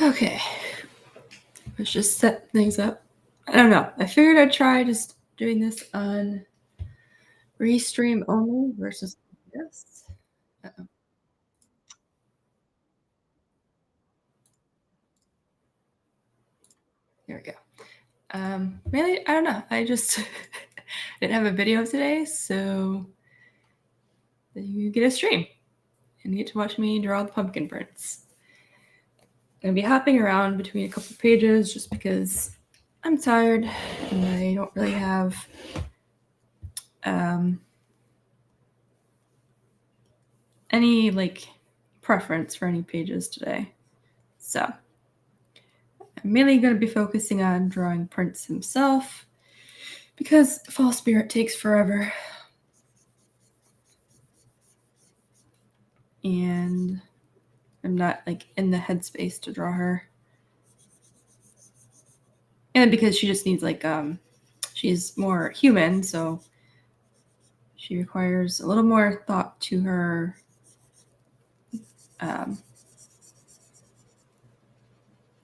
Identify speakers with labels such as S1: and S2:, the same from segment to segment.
S1: Okay, let's just set things up. I don't know. I figured I'd try just doing this on restream only versus this. Uh-oh. There we go. Mainly, I don't know. I just didn't have a video today, so you get a stream and you get to watch me draw the pumpkin prints. I'm gonna be hopping around between a couple pages just because I'm tired and I don't really have any like preference for any pages today. So I'm mainly going to be focusing on drawing Prince himself because Fall Spirit takes forever. And I'm not like in the headspace to draw her. And because she just needs like she's more human, so she requires a little more thought to her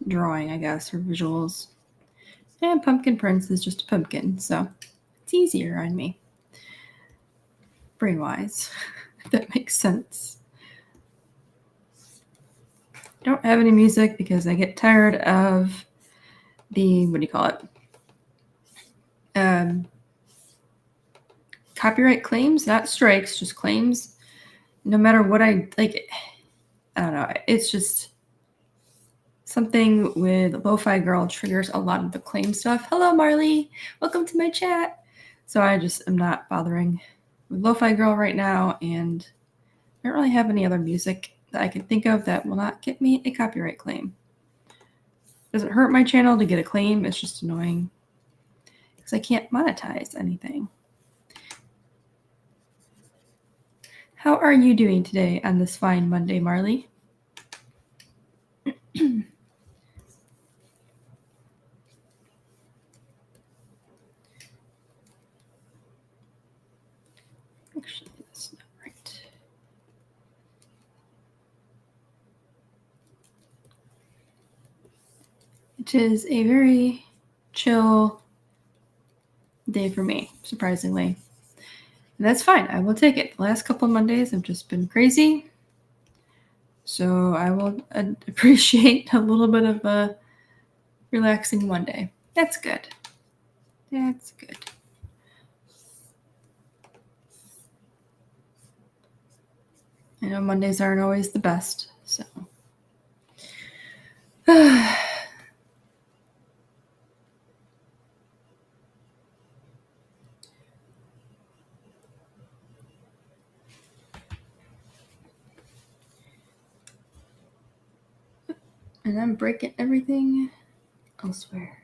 S1: drawing, I guess, her visuals. And Pumpkin Prince is just a pumpkin, so it's easier on me. Brain-wise, if that makes sense. I don't have any music because I get tired of the, what do you call it? Copyright claims, not strikes, just claims. No matter what I like, I don't know. It's just something with Lofi Girl triggers a lot of the claim stuff. Hello, Marley. Welcome to my chat. So I just am not bothering with Lofi Girl right now, and I don't really have any other music that I can think of that will not get me a copyright claim. Doesn't hurt my channel to get a claim. It's just annoying because I can't monetize anything. How are you doing today on this fine Monday, Marley? Actually, that's not right. It is a very chill day for me, surprisingly. And that's fine. I will take it. The last couple of Mondays have just been crazy. So I will appreciate a little bit of a relaxing Monday. That's good. That's good. I know Mondays aren't always the best, so. And I'm breaking everything elsewhere.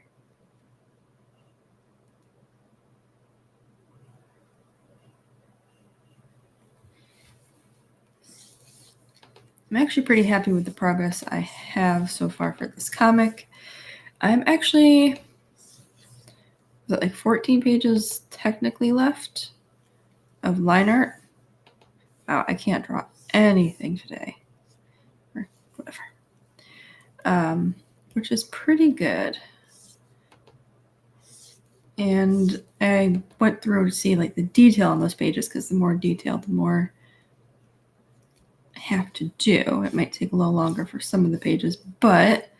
S1: I'm actually pretty happy with the progress I have so far for this comic. I'm actually, like 14 pages technically left of line art. Wow, I can't draw anything today. Or whatever. Which is pretty good. And I went through to see like the detail on those pages because the more detailed, the more I have to do. It might take a little longer for some of the pages, but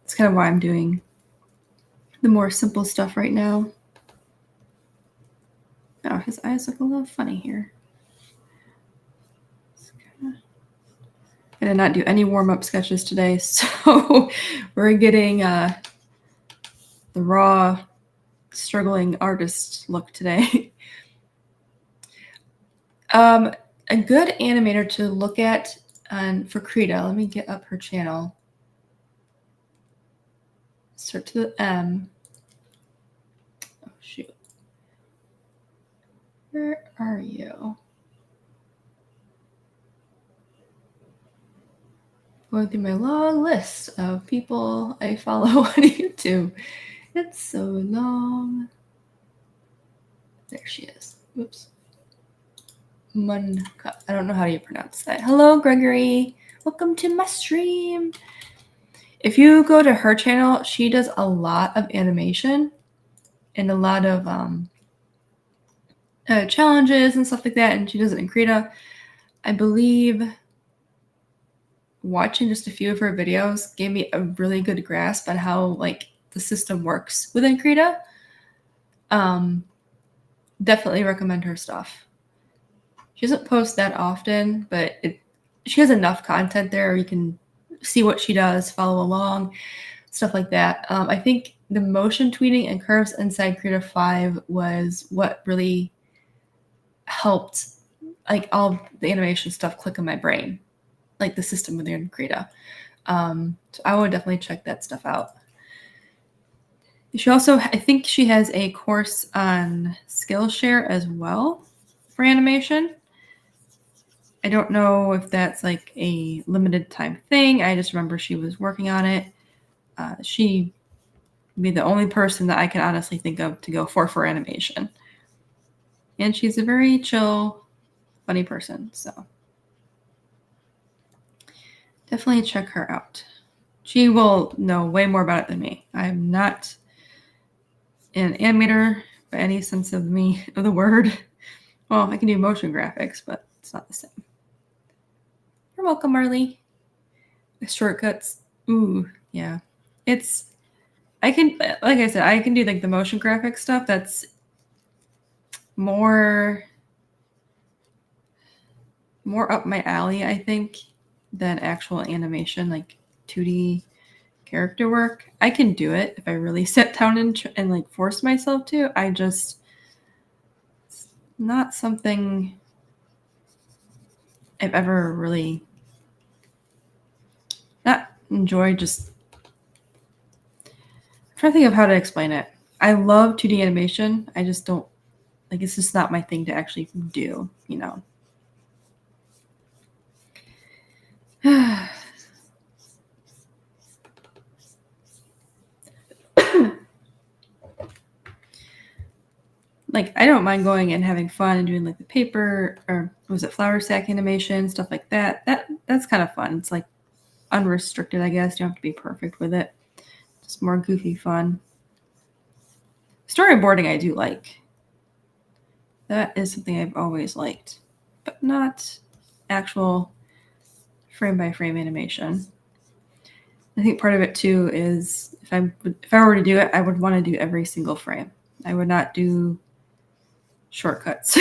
S1: it's kind of why I'm doing the more simple stuff right now. Oh, his eyes look a little funny here. I did not do any warm-up sketches today, so we're getting the raw, struggling artist look today. A good animator to look at for Krita. Let me get up her channel. Start to the M. Oh, shoot. Where are you? Going through my long list of people I follow on YouTube. It's so long. There she is. Oops. I don't know how you pronounce that. Hello, Gregory. Welcome to my stream. If you go to her channel, she does a lot of animation and a lot of challenges and stuff like that, and she does it in Krita. I believe watching just a few of her videos gave me a really good grasp on how like the system works within Krita. Definitely recommend her stuff. She doesn't post that often, but she has enough content there. You can see what she does, follow along, stuff like that. I think the motion tweeting and curves inside Krita 5 was what really helped like all the animation stuff click in my brain, like the system within Krita. So I would definitely check that stuff out. She also, I think she has a course on Skillshare as well for animation. I don't know if that's like a limited time thing. I just remember she was working on it. She would be the only person that I can honestly think of to go for animation. And she's a very chill, funny person. So definitely check her out. She will know way more about it than me. I'm not an animator by any sense of the word. Well, I can do motion graphics, but it's not the same. You're welcome, Marley. Shortcuts. Ooh, yeah. I can, like I said, I can do like the motion graphic stuff. That's more up my alley, I think, than actual animation, like 2D character work. I can do it if I really sit down and like force myself to. It's not something I've ever really not enjoyed. Just I'm trying to think of how to explain it. I love 2D animation. I just don't like, it's just not my thing to actually do, you know. Like, I don't mind going and having fun and doing like the paper or was it flower sack animation, stuff like that. That's kind of fun. It's like unrestricted, I guess. You don't have to be perfect with it. Just more goofy fun. Storyboarding I do like. That is something I've always liked, but not actual frame by frame animation. I think part of it too is if I were to do it, I would want to do every single frame. I would not do shortcuts.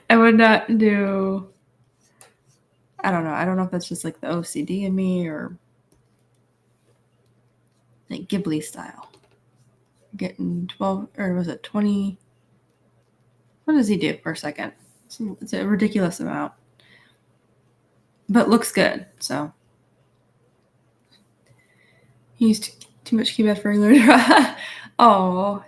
S1: I would not do, I don't know. I don't know if that's just like the OCD in me or like Ghibli style. Getting 12, or was it 20? What does he do per second? It's a ridiculous amount, but looks good. So he used too much keypad for regular. Oh,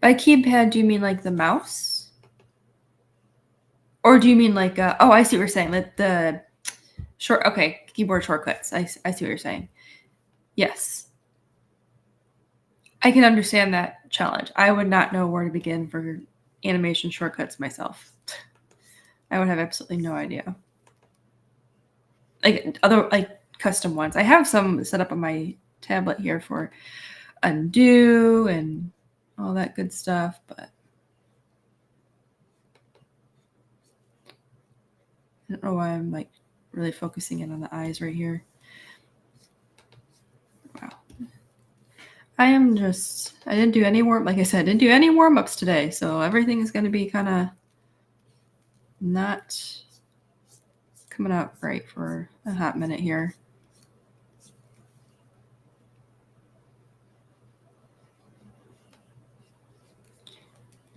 S1: by keypad, do you mean like the mouse? Or do you mean like, oh, I see what you're saying. Like the keyboard shortcuts. I see what you're saying. Yes. I can understand that challenge. I would not know where to begin for animation shortcuts myself. I would have absolutely no idea. Like other, like custom ones. I have some set up on my tablet here for undo and all that good stuff, but I don't know why I'm like really focusing in on the eyes right here. Wow. I didn't do any like I said, I didn't do any warm-ups today, so everything is going to be kind of not coming out right for a hot minute here.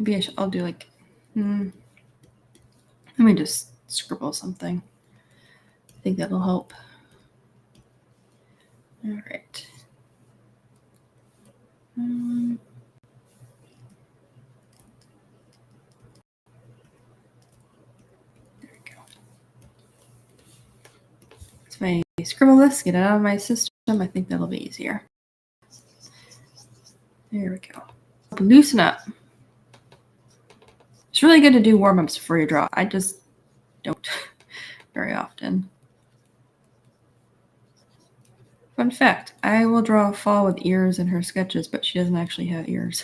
S1: Maybe I'll do like, let me just scribble something. I think that'll help. All right. There we go. So if I scribble this, get it out of my system, I think that'll be easier. There we go. Loosen up. It's really good to do warm-ups before you draw. I just don't very often. Fun fact, I will draw a fall with ears in her sketches, but she doesn't actually have ears.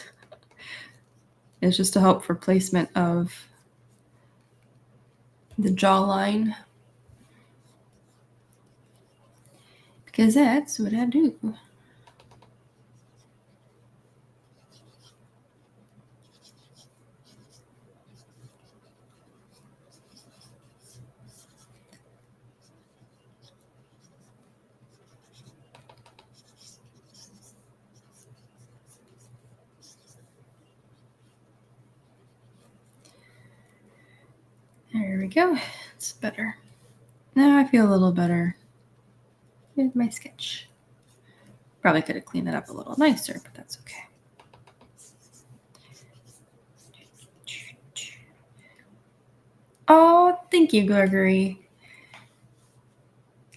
S1: It's just to help for placement of the jawline. Because that's what I do. There we go. It's better. Now I feel a little better with my sketch. Probably could have cleaned that up a little nicer, but that's okay. Oh, thank you, Gregory.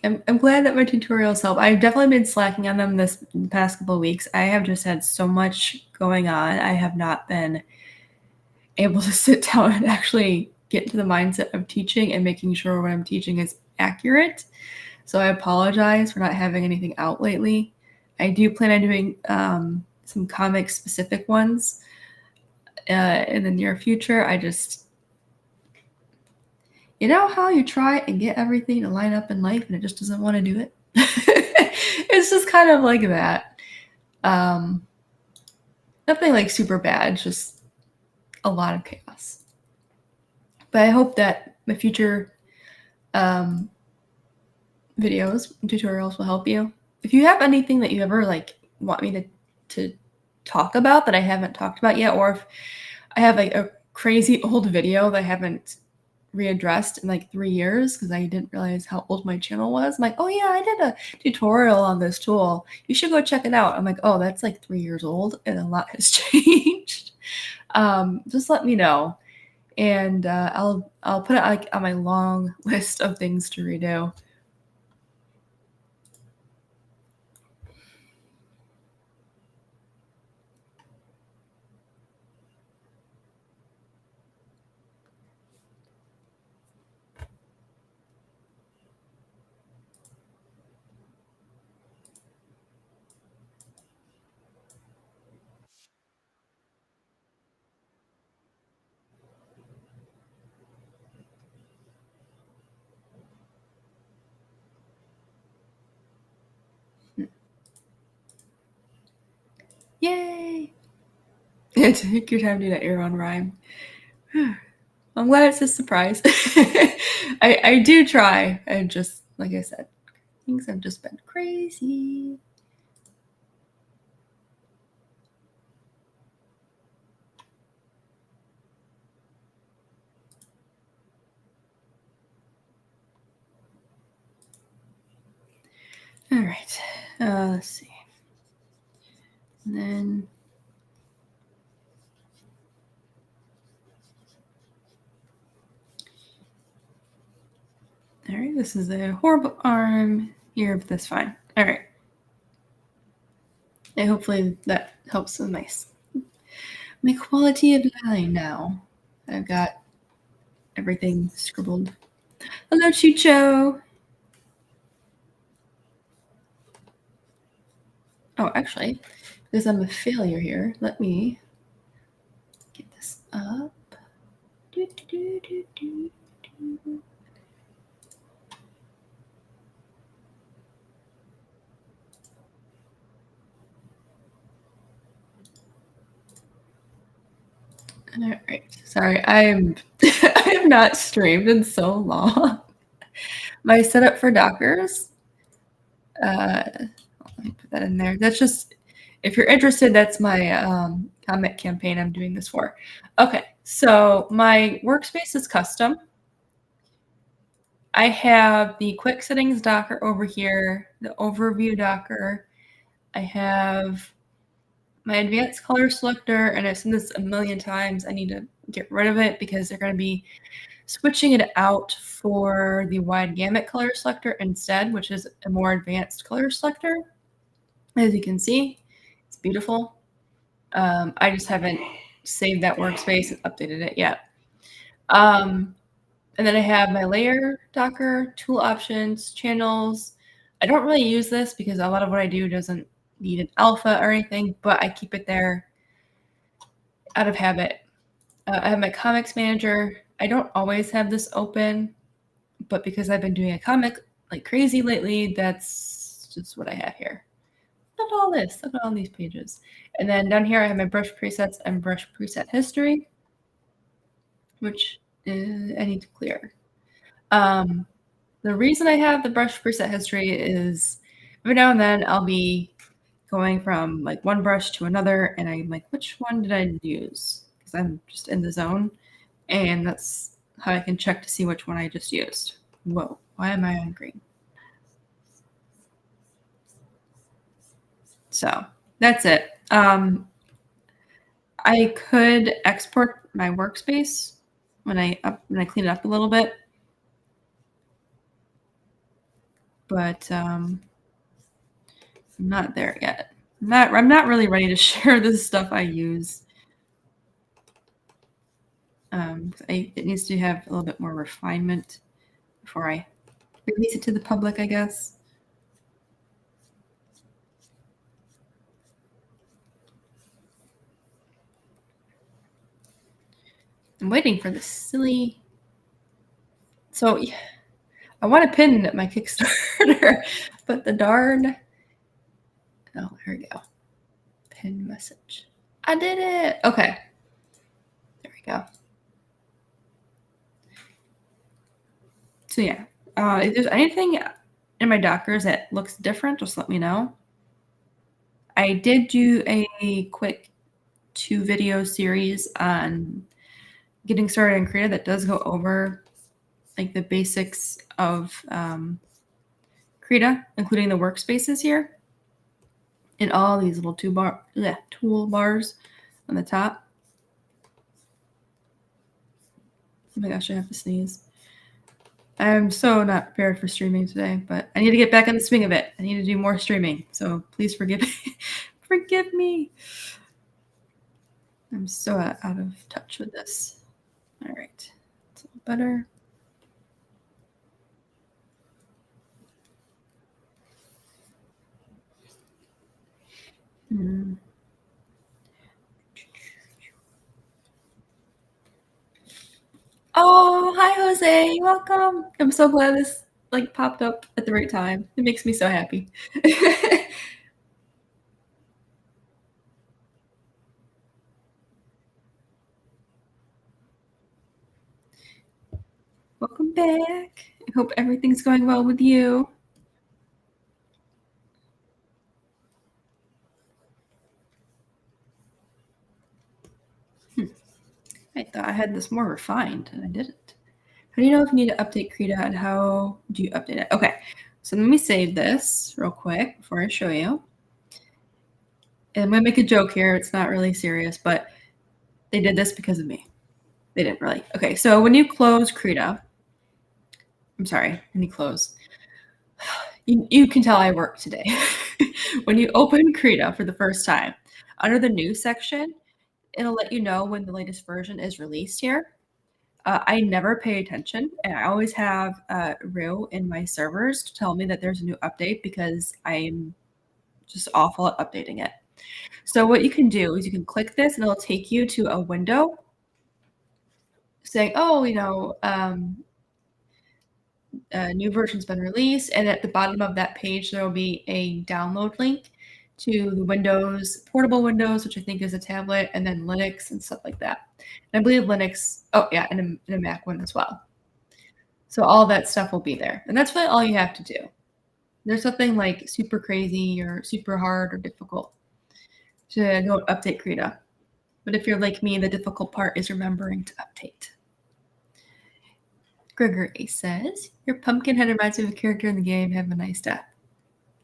S1: I'm glad that my tutorials help. I've definitely been slacking on them this past couple of weeks. I have just had so much going on. I have not been able to sit down and actually get into the mindset of teaching and making sure what I'm teaching is accurate. So I apologize for not having anything out lately. I do plan on doing some comic specific ones in the near future. I just, you know how you try and get everything to line up in life and it just doesn't want to do it? It's just kind of like that. Nothing like super bad, just a lot of chaos. But I hope that my future videos, tutorials will help you. If you have anything that you ever like want me to talk about that I haven't talked about yet, or if I have like a crazy old video that I haven't readdressed in like 3 years because I didn't realize how old my channel was. I'm like, oh yeah, I did a tutorial on this tool. You should go check it out. I'm like, oh, that's like 3 years old and a lot has changed. Just let me know. And I'll put it like on my long list of things to redo. Yay! Take your time to do that Aeron rhyme. I'm glad it's a surprise. I do try. I just, like I said, things have just been crazy. All right. Let's see. And then all right, this is a horrible arm here, but that's fine. All right. And hopefully that helps with my quality of line now. I've got everything scribbled. Hello, Chucho. Oh, actually, because I'm a failure here, let me get this up. All right. Sorry, I have not streamed in so long. My setup for Dockers. Let me put that in there. That's just, if you're interested, that's my comic campaign I'm doing this for. Okay, so my workspace is custom. I have the quick settings Docker over here, the overview Docker. I have my advanced color selector, and I've seen this a million times. I need to get rid of it because they're going to be switching it out for the wide gamut color selector instead, which is a more advanced color selector. As you can see, it's beautiful. I just haven't saved that workspace and updated it yet. Um, and then I have my layer docker, tool options, channels. I don't really use this because a lot of what I do doesn't need an alpha or anything, but I keep it there out of habit. I have my comics manager. I don't always have this open, but because I've been doing a comic like crazy lately, that's just what I have here. Look at all this. Look at all these pages. And then down here, I have my brush presets and brush preset history, which I need to clear. The reason I have the brush preset history is every now and then I'll be going from like one brush to another, and I'm like, which one did I use? Because I'm just in the zone, and that's how I can check to see which one I just used. Whoa, why am I on green? So that's it. I could export my workspace when I clean it up a little bit, but I'm not there yet. I'm not really ready to share the stuff I use. It needs to have a little bit more refinement before I release it to the public, I guess. I'm waiting for this silly. So I want to pin my Kickstarter, but the darn. Oh, here we go. Pin message. I did it. Okay. There we go. So yeah, if there's anything in my Dockers that looks different, just let me know. I did do a quick 2-video series on getting started in Krita that does go over like the basics of Krita, including the workspaces here and all these little toolbars on the top. Oh my gosh, I have to sneeze. I'm so not prepared for streaming today, but I need to get back on the swing of it. I need to do more streaming, so please forgive me. Forgive me. I'm so out of touch with this. All right, it's a little better. Oh, hi, Jose. Welcome. I'm so glad this like popped up at the right time. It makes me so happy. Welcome back. I hope everything's going well with you. I thought I had this more refined, and I didn't. How do you know if you need to update Krita, and how do you update it? Okay, so let me save this real quick before I show you. And I'm going to make a joke here. It's not really serious, but they did this because of me. They didn't really. Okay, so when you close Krita, I'm sorry, when you close, you can tell I worked today. When you open Krita for the first time, under the news section, it'll let you know when the latest version is released here. I never pay attention, and I always have Rue in my servers to tell me that there's a new update because I'm just awful at updating it. So what you can do is you can click this, and it'll take you to a window saying, oh, new version's been released, and at the bottom of that page there will be a download link to the Windows, portable Windows, which I think is a tablet, and then Linux and stuff like that. And I believe Linux, oh yeah, and a Mac one as well. So all that stuff will be there, and that's really all you have to do. There's nothing like super crazy or super hard or difficult to go update Krita. But if you're like me, the difficult part is remembering to update. Gregory says, your pumpkin head reminds me of a character in the game. Have a nice day.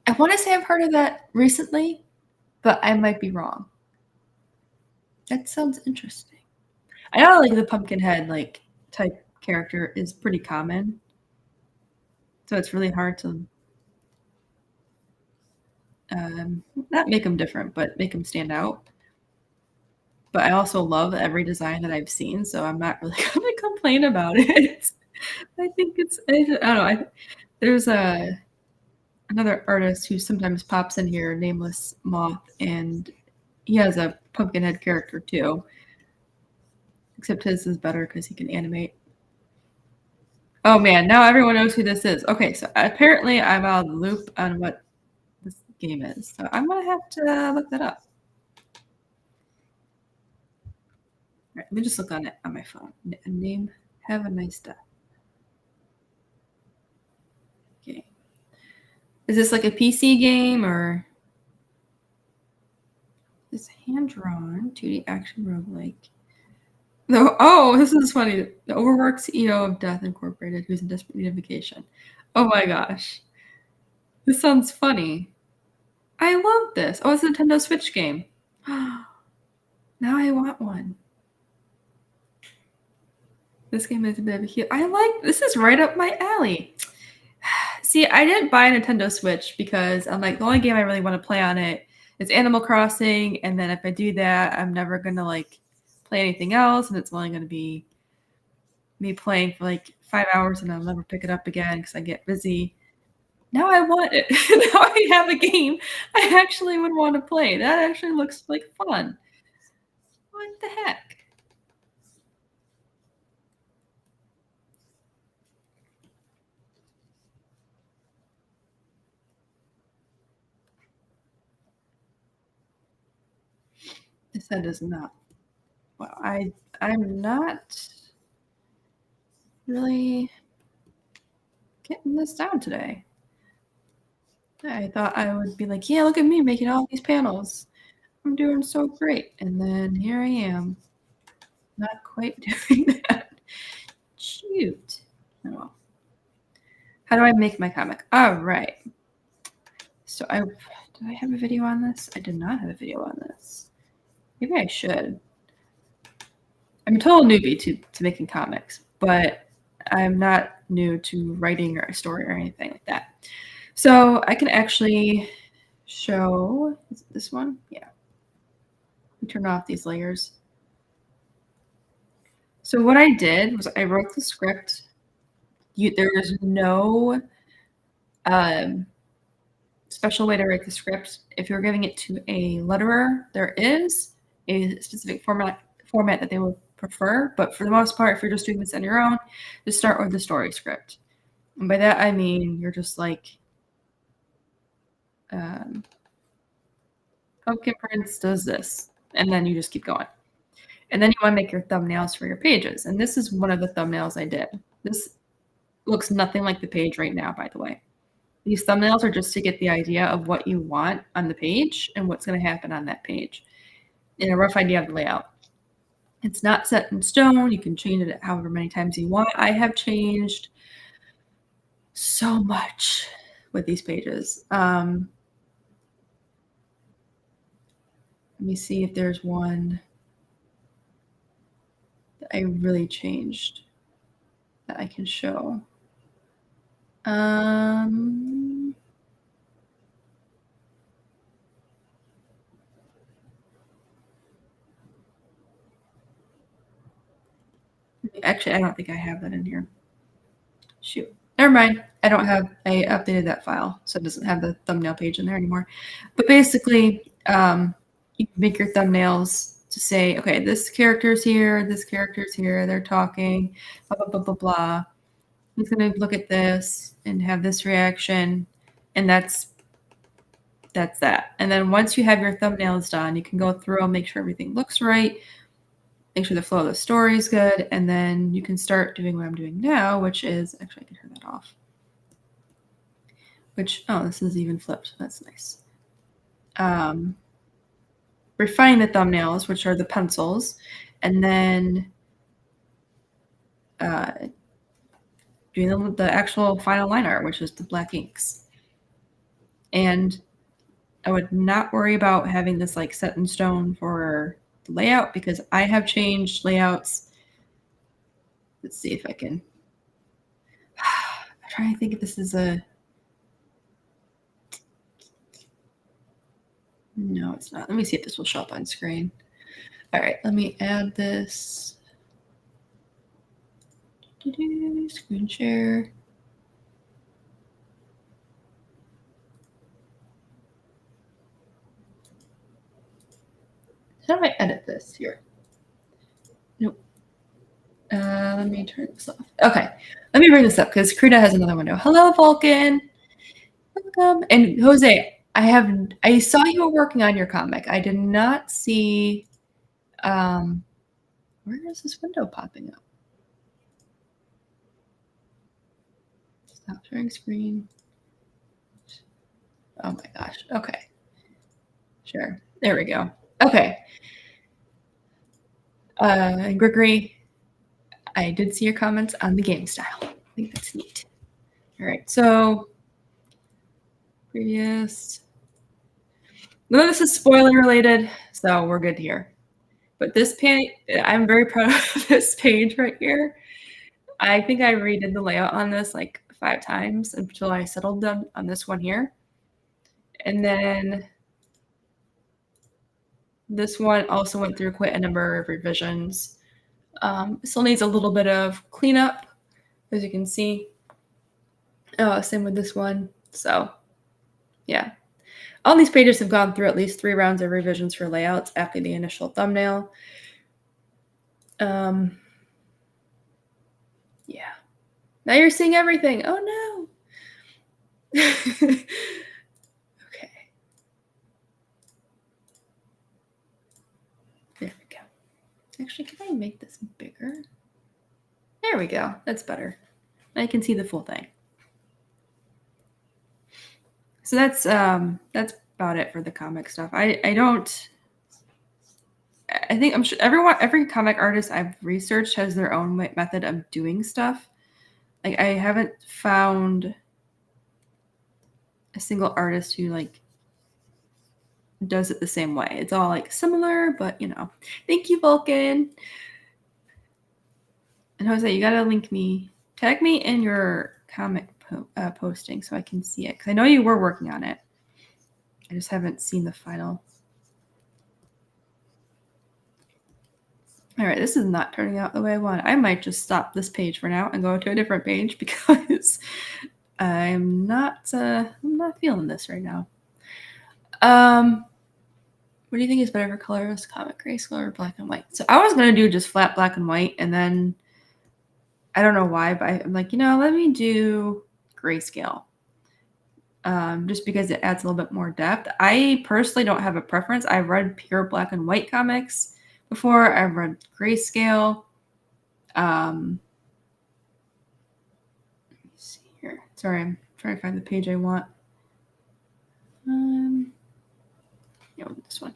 S1: I want to say I've heard of that recently, but I might be wrong. That sounds interesting. I know like the pumpkin head like type character is pretty common. So it's really hard to not make them different, but make them stand out. but I also love every design that I've seen, so I'm not really gonna complain about it. I think I don't know, there's another artist who sometimes pops in here, Nameless Moth, and he has a Pumpkinhead character too, except his is better because he can animate. Oh man, now everyone knows who this is. Okay, so apparently I'm out of the loop on what this game is, so I'm gonna have to look that up. All right, let me just look on it on my phone. Name, have a nice day. Okay. Is this like a PC game or is hand-drawn 2D action roguelike? No. Oh, this is funny. The overworked CEO of Death Incorporated, who's in desperate need of vacation. Oh my gosh, this sounds funny. I love this. Oh, it's a Nintendo Switch game. Now I want one. This game is a bit of a cute. This is right up my alley. See, I didn't buy a Nintendo Switch because I'm like, the only game I really want to play on it is Animal Crossing, and then if I do that, I'm never gonna like play anything else, and it's only gonna be me playing for like 5 hours, and I'll never pick it up again because I get busy. Now I want it. Now I have a game I actually would want to play. That actually looks like fun. What the heck? This head is not. Well, I'm not really getting this down today. I thought I would be like, yeah, look at me making all these panels. I'm doing so great. And then here I am, not quite doing that. Shoot. Oh well. How do I make my comic? All right. So did I have a video on this? I did not have a video on this. Maybe I should. I'm a total newbie to making comics, but I'm not new to writing or a story or anything like that. So I can actually show, is it this one? Yeah. Turn off these layers. So what I did was I wrote the script. There is no special way to write the script. If you're giving it to a letterer, there is a specific format that they will prefer. But for the most part, if you're just doing this on your own, just start with the story script. And by that, I mean you're just like, Pumpkin Prince does this, and then you just keep going. And then you want to make your thumbnails for your pages. And this is one of the thumbnails I did. This looks nothing like the page right now, by the way. These thumbnails are just to get the idea of what you want on the page and what's going to happen on that page and a rough idea of the layout. It's not set in stone. You can change it however many times you want. I have changed so much with these pages. Let me see if there's one that I really changed that I can show. Actually, I don't think I have that in here. Shoot. Never mind. I updated that file, so it doesn't have the thumbnail page in there anymore. But basically, you can make your thumbnails to say, okay, this character's here, they're talking, blah, blah, blah, blah, blah. He's going to look at this and have this reaction, and that's that. And then once you have your thumbnails done, you can go through and make sure everything looks right, make sure the flow of the story is good, and then you can start doing what I'm doing now, which is, actually I can turn that off. This is even flipped. That's nice. Refine the thumbnails, which are the pencils, and then doing the actual final line art, which is the black inks. And I would not worry about having this like set in stone for the layout because I have changed layouts. Let's see if I can. I'm trying to think if this is a. No, it's not. Let me see if this will show up on screen. All right, let me add this. Screen share. How do I edit this here? Nope. Let me turn this off. Okay, let me bring this up because Krita has another window. Hello, Vulcan. Welcome. And Jose, I saw you were working on your comic. I did not see. Where is this window popping up? Stop sharing screen. Oh my gosh. Okay. Sure. There we go. Okay. Gregory, I did see your comments on the game style. I think that's neat. All right. So previous. None of this is spoiler related, so we're good here. But this page, I'm very proud of this page right here. I think I redid the layout on this like 5 times until I settled on this one here. And then this one also went through quite a number of revisions. Still needs a little bit of cleanup, as you can see. Same with this one. So, yeah. All these pages have gone through at least 3 rounds of revisions for layouts after the initial thumbnail. Yeah. Now you're seeing everything. Oh no. Okay. There we go. Actually, can I make this bigger? There we go. That's better. I can see the full thing. So that's about it for the comic stuff. I think I'm sure every comic artist I've researched has their own method of doing stuff. Like I haven't found a single artist who like does it the same way. It's all like similar, but you know. Thank you, Vulcan. And Jose, you gotta tag me in your comic posting so I can see it because I know you were working on it. I just haven't seen the final. All right, this is not turning out the way I want. I might just stop this page for now and go to a different page because I'm not feeling this right now. What do you think is better for colors, comic grayscale or black and white? So I was gonna do just flat black and white, and then I don't know why, but I'm like, let me do grayscale. Just because it adds a little bit more depth. I personally don't have a preference. I've read pure black and white comics before. I've read grayscale. Let me see here. Sorry, I'm trying to find the page I want. This one.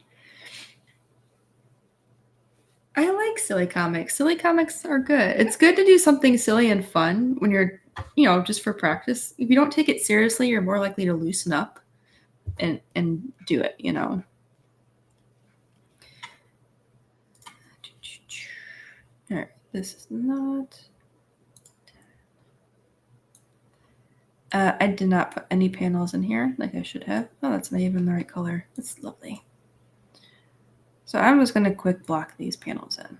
S1: I like silly comics. Silly comics are good. It's good to do something silly and fun when you're, just for practice. If you don't take it seriously, you're more likely to loosen up and do it, All right, this is not. I did not put any panels in here like I should have. Oh, that's not even the right color. That's lovely. So I'm just going to quick block these panels in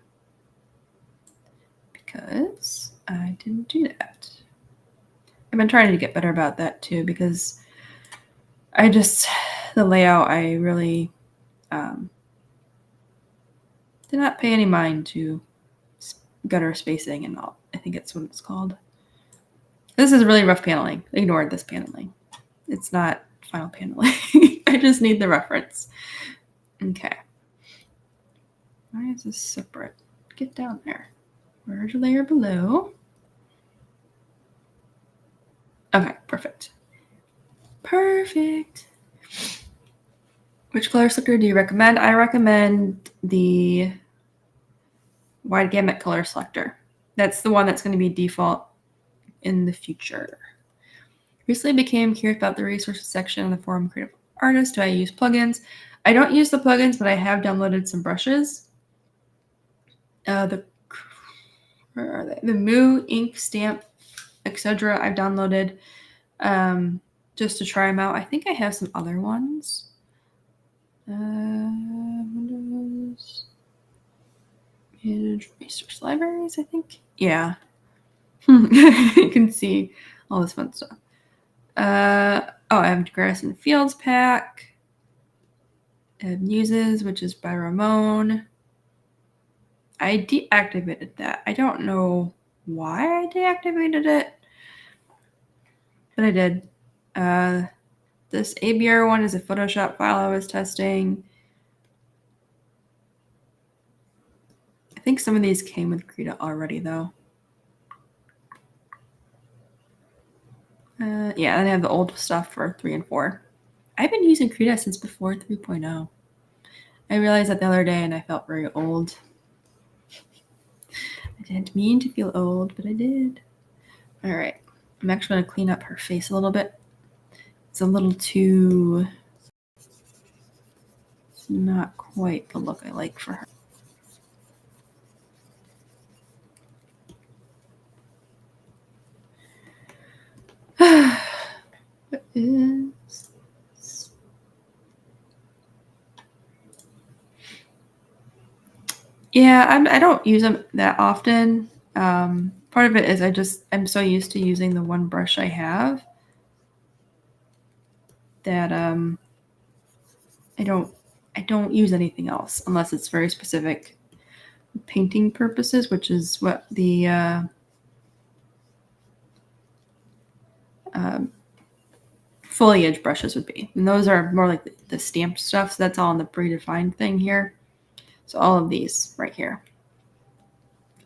S1: because I didn't do that. I've been trying to get better about that too because the layout, I really did not pay any mind to gutter spacing and all. I think that's what it's called. This is really rough paneling. Ignore this paneling. It's not final paneling. I just need the reference. Okay. Why is this separate? Get down there. Merge layer below. Okay, perfect. Perfect. Which color selector do you recommend? I recommend the wide gamut color selector. That's the one that's going to be default in the future. Recently became curious about the resources section in the forum creative artist. Do I use plugins? I don't use the plugins, but I have downloaded some brushes. Where are they? The Moo, Ink, Stamp, etc. I've downloaded just to try them out. I think I have some other ones. Windows. Manage resource libraries, I think. Yeah. You can see all this fun stuff. I have Grass and Fields pack. I have Muses, which is by Ramon. I deactivated that. I don't know why I deactivated it, but I did. This ABR one is a Photoshop file I was testing. I think some of these came with Krita already, though. Yeah, then I have the old stuff for 3 and 4. I've been using Krita since before 3.0. I realized that the other day and I felt very old. I didn't mean to feel old, but I did. All right. I'm actually going to clean up her face a little bit. It's a little too... It's not quite the look I like for her. What is... Yeah, I don't use them that often. Part of it is I'm so used to using the one brush I have that I don't use anything else unless it's very specific painting purposes, which is what the foliage brushes would be. And those are more like the stamped stuff. So that's all in the predefined thing here. So all of these right here.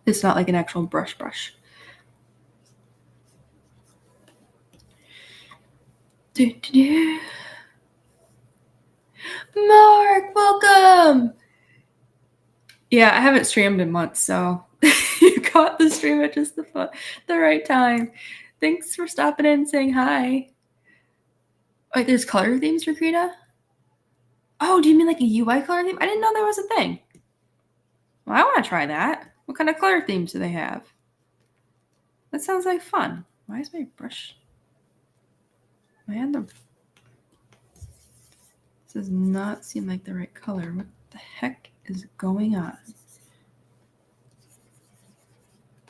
S1: It's not like an actual brush. Mark, welcome. Yeah, I haven't streamed in months, so you caught the stream at just the right time. Thanks for stopping in and saying hi. Wait, there's color themes for Krita? Oh, do you mean like a UI color theme? I didn't know there was a thing. Well, I want to try that. What kind of color themes do they have? That sounds like fun. Why is my brush? This does not seem like the right color. What the heck is going on?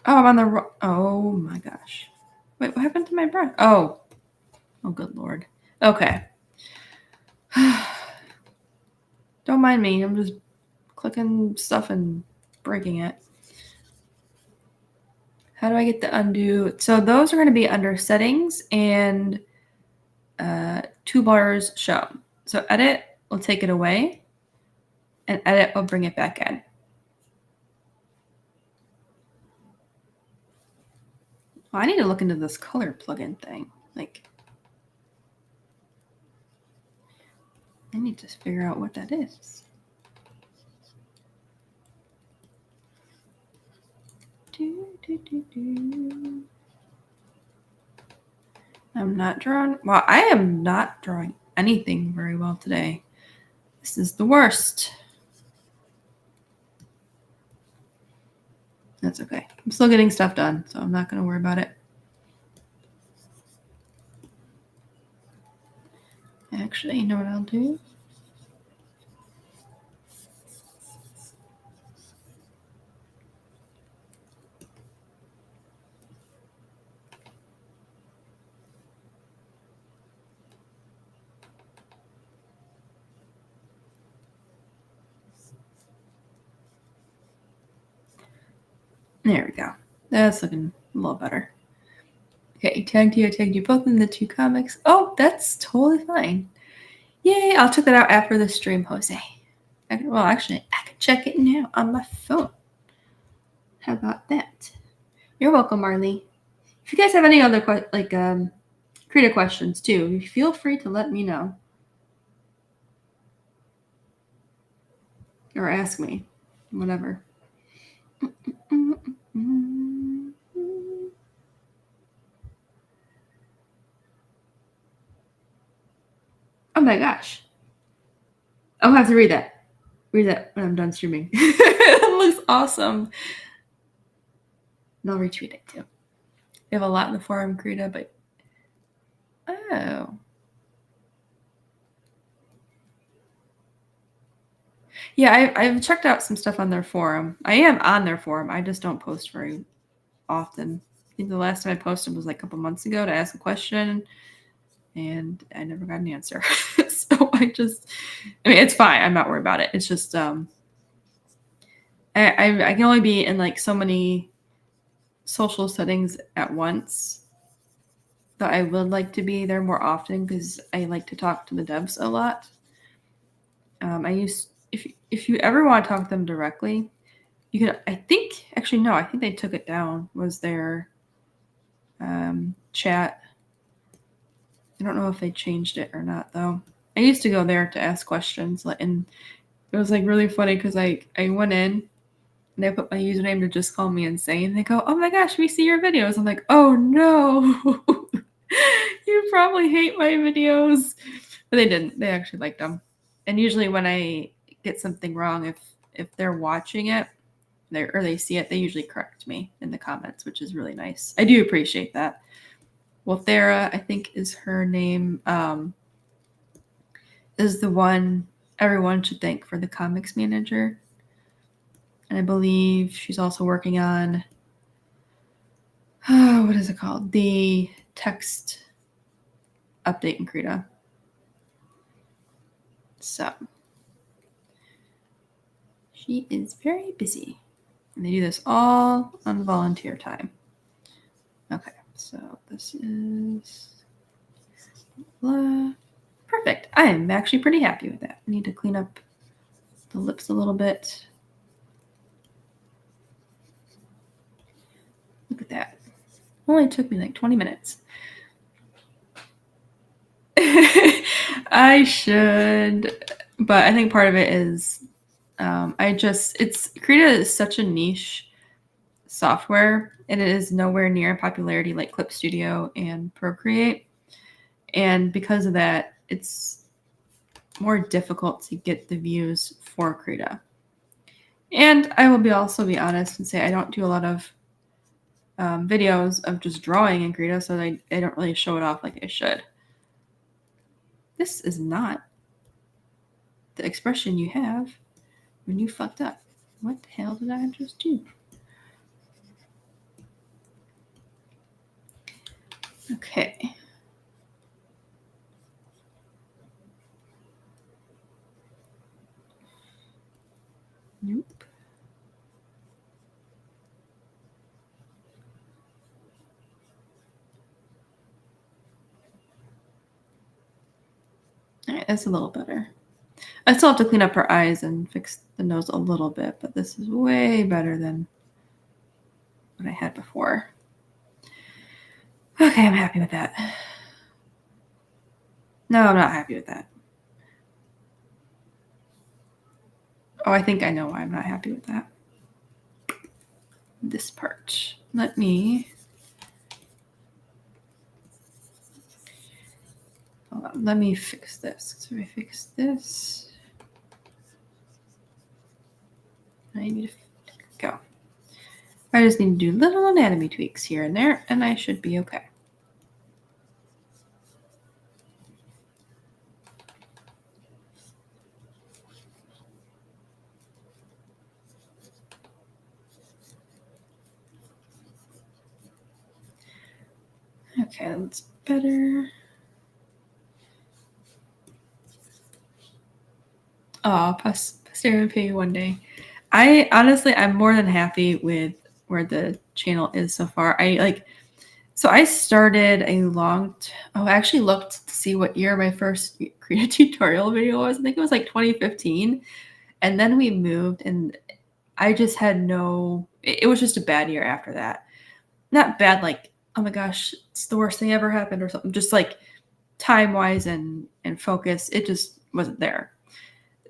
S1: Oh, I'm on the oh my gosh. Wait, what happened to my brush? Oh, good Lord. Okay. Don't mind me. I'm just clicking stuff and breaking it. How do I get the undo? So those are going to be under settings and toolbars shown. So edit will take it away and edit will bring it back in. Well, I need to look into this color plugin thing. Like, I need to figure out what that is. I'm not drawing. Well, I am not drawing anything very well today. This is the worst. That's okay. I'm still getting stuff done, so I'm not going to worry about it. Actually, you know what I'll do? There we go. That's looking a little better. Okay, I tagged you both in the 2 comics. Oh, that's totally fine. Yay, I'll check that out after the stream, Jose. Well, actually, I can check it now on my phone. How about that? You're welcome, Marley. If you guys have any other Krita questions too, feel free to let me know. Or ask me. Whatever. Oh my gosh. I'll have to read that. Read that when I'm done streaming. It looks awesome. And I'll retweet it too. We have a lot in the forum, Krita, but oh. Yeah, I've checked out some stuff on their forum. I am on their forum. I just don't post very often. I think the last time I posted was like a couple months ago to ask a question, and I never got an answer. So I mean, it's fine. I'm not worried about it. It's just I can only be in like so many social settings at once. Though I would like to be there more often because I like to talk to the devs a lot. If you ever want to talk to them directly, you can. I think actually no, I think they took it down. Was their chat? I don't know if they changed it or not though. I used to go there to ask questions, and it was like really funny because I went in and I put my username to just call me insane. They go, "Oh my gosh, we see your videos." I'm like, "Oh no, you probably hate my videos," but they didn't. They actually liked them. And usually when I get something wrong, if they're watching it, they see it, they usually correct me in the comments, which is really nice. I do appreciate that. Well, Thera, I think is her name, is the one everyone should thank for the comics manager. And I believe she's also working on, what is it called? The text update in Krita. So she is very busy. And they do this all on volunteer time. Okay, so this is perfect. I am actually pretty happy with that. I need to clean up the lips a little bit. Look at that. Only took me like 20 minutes. I should, but I think part of it is Krita is such a niche software, and it is nowhere near popularity like Clip Studio and Procreate. And because of that, it's more difficult to get the views for Krita. And I will also be honest and say I don't do a lot of videos of just drawing in Krita, so I don't really show it off like I should. This is not the expression you have when you fucked up. What the hell did I just do? Okay. Nope. All right, that's a little better. I still have to clean up her eyes and fix the nose a little bit, but this is way better than what I had before. Okay, I'm happy with that. No, I'm not happy with that. Oh, I think I know why I'm not happy with that. This part. Let me fix this. So I fix this. I need to go. I just need to do little anatomy tweaks here and there, and I should be okay. Okay, that's better. Oh, posterior pay one day. I'm more than happy with where the channel is so far. So I started I actually looked to see what year my first Krita tutorial video was. I think it was like 2015. And then we moved and I just had it was just a bad year after that. Not bad, like, oh my gosh, it's the worst thing ever happened or something. Just like time-wise and focus, it just wasn't there.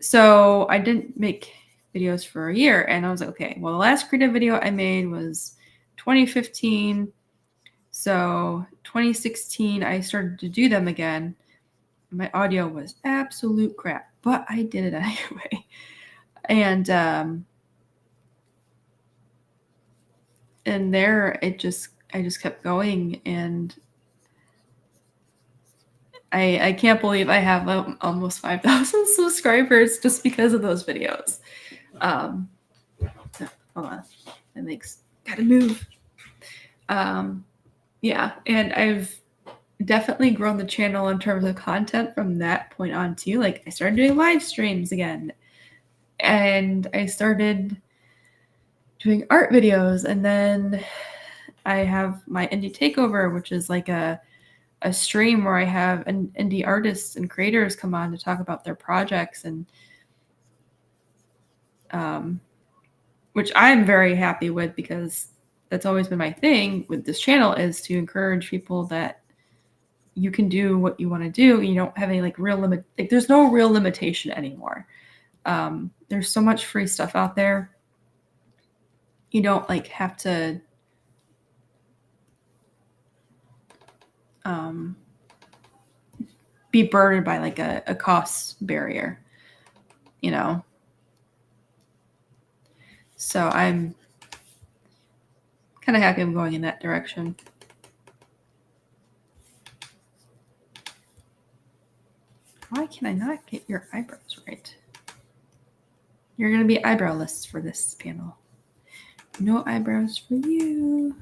S1: So I didn't make videos for a year, and I was like, okay, well, the last creative video I made was 2015. So 2016, I started to do them again. My audio was absolute crap, but I did it anyway. And there, I just kept going, and I can't believe I have almost 5,000 subscribers just because of those videos. So, hold on. That makes, gotta move. Yeah, and I've definitely grown the channel in terms of content from that point on too. Like I started doing live streams again, and I started doing art videos, and then I have my indie takeover, which is like a stream where I have indie artists and creators come on to talk about their projects, and which I'm very happy with, because that's always been my thing with this channel, is to encourage people that you can do what you want to do. You don't have any like real limit. Like there's no real limitation anymore. There's so much free stuff out there. You don't like have to be burdened by like a cost barrier, you know? So I'm kind of happy I'm going in that direction. Why can I not get your eyebrows right? You're going to be eyebrowless for this panel. No eyebrows for you.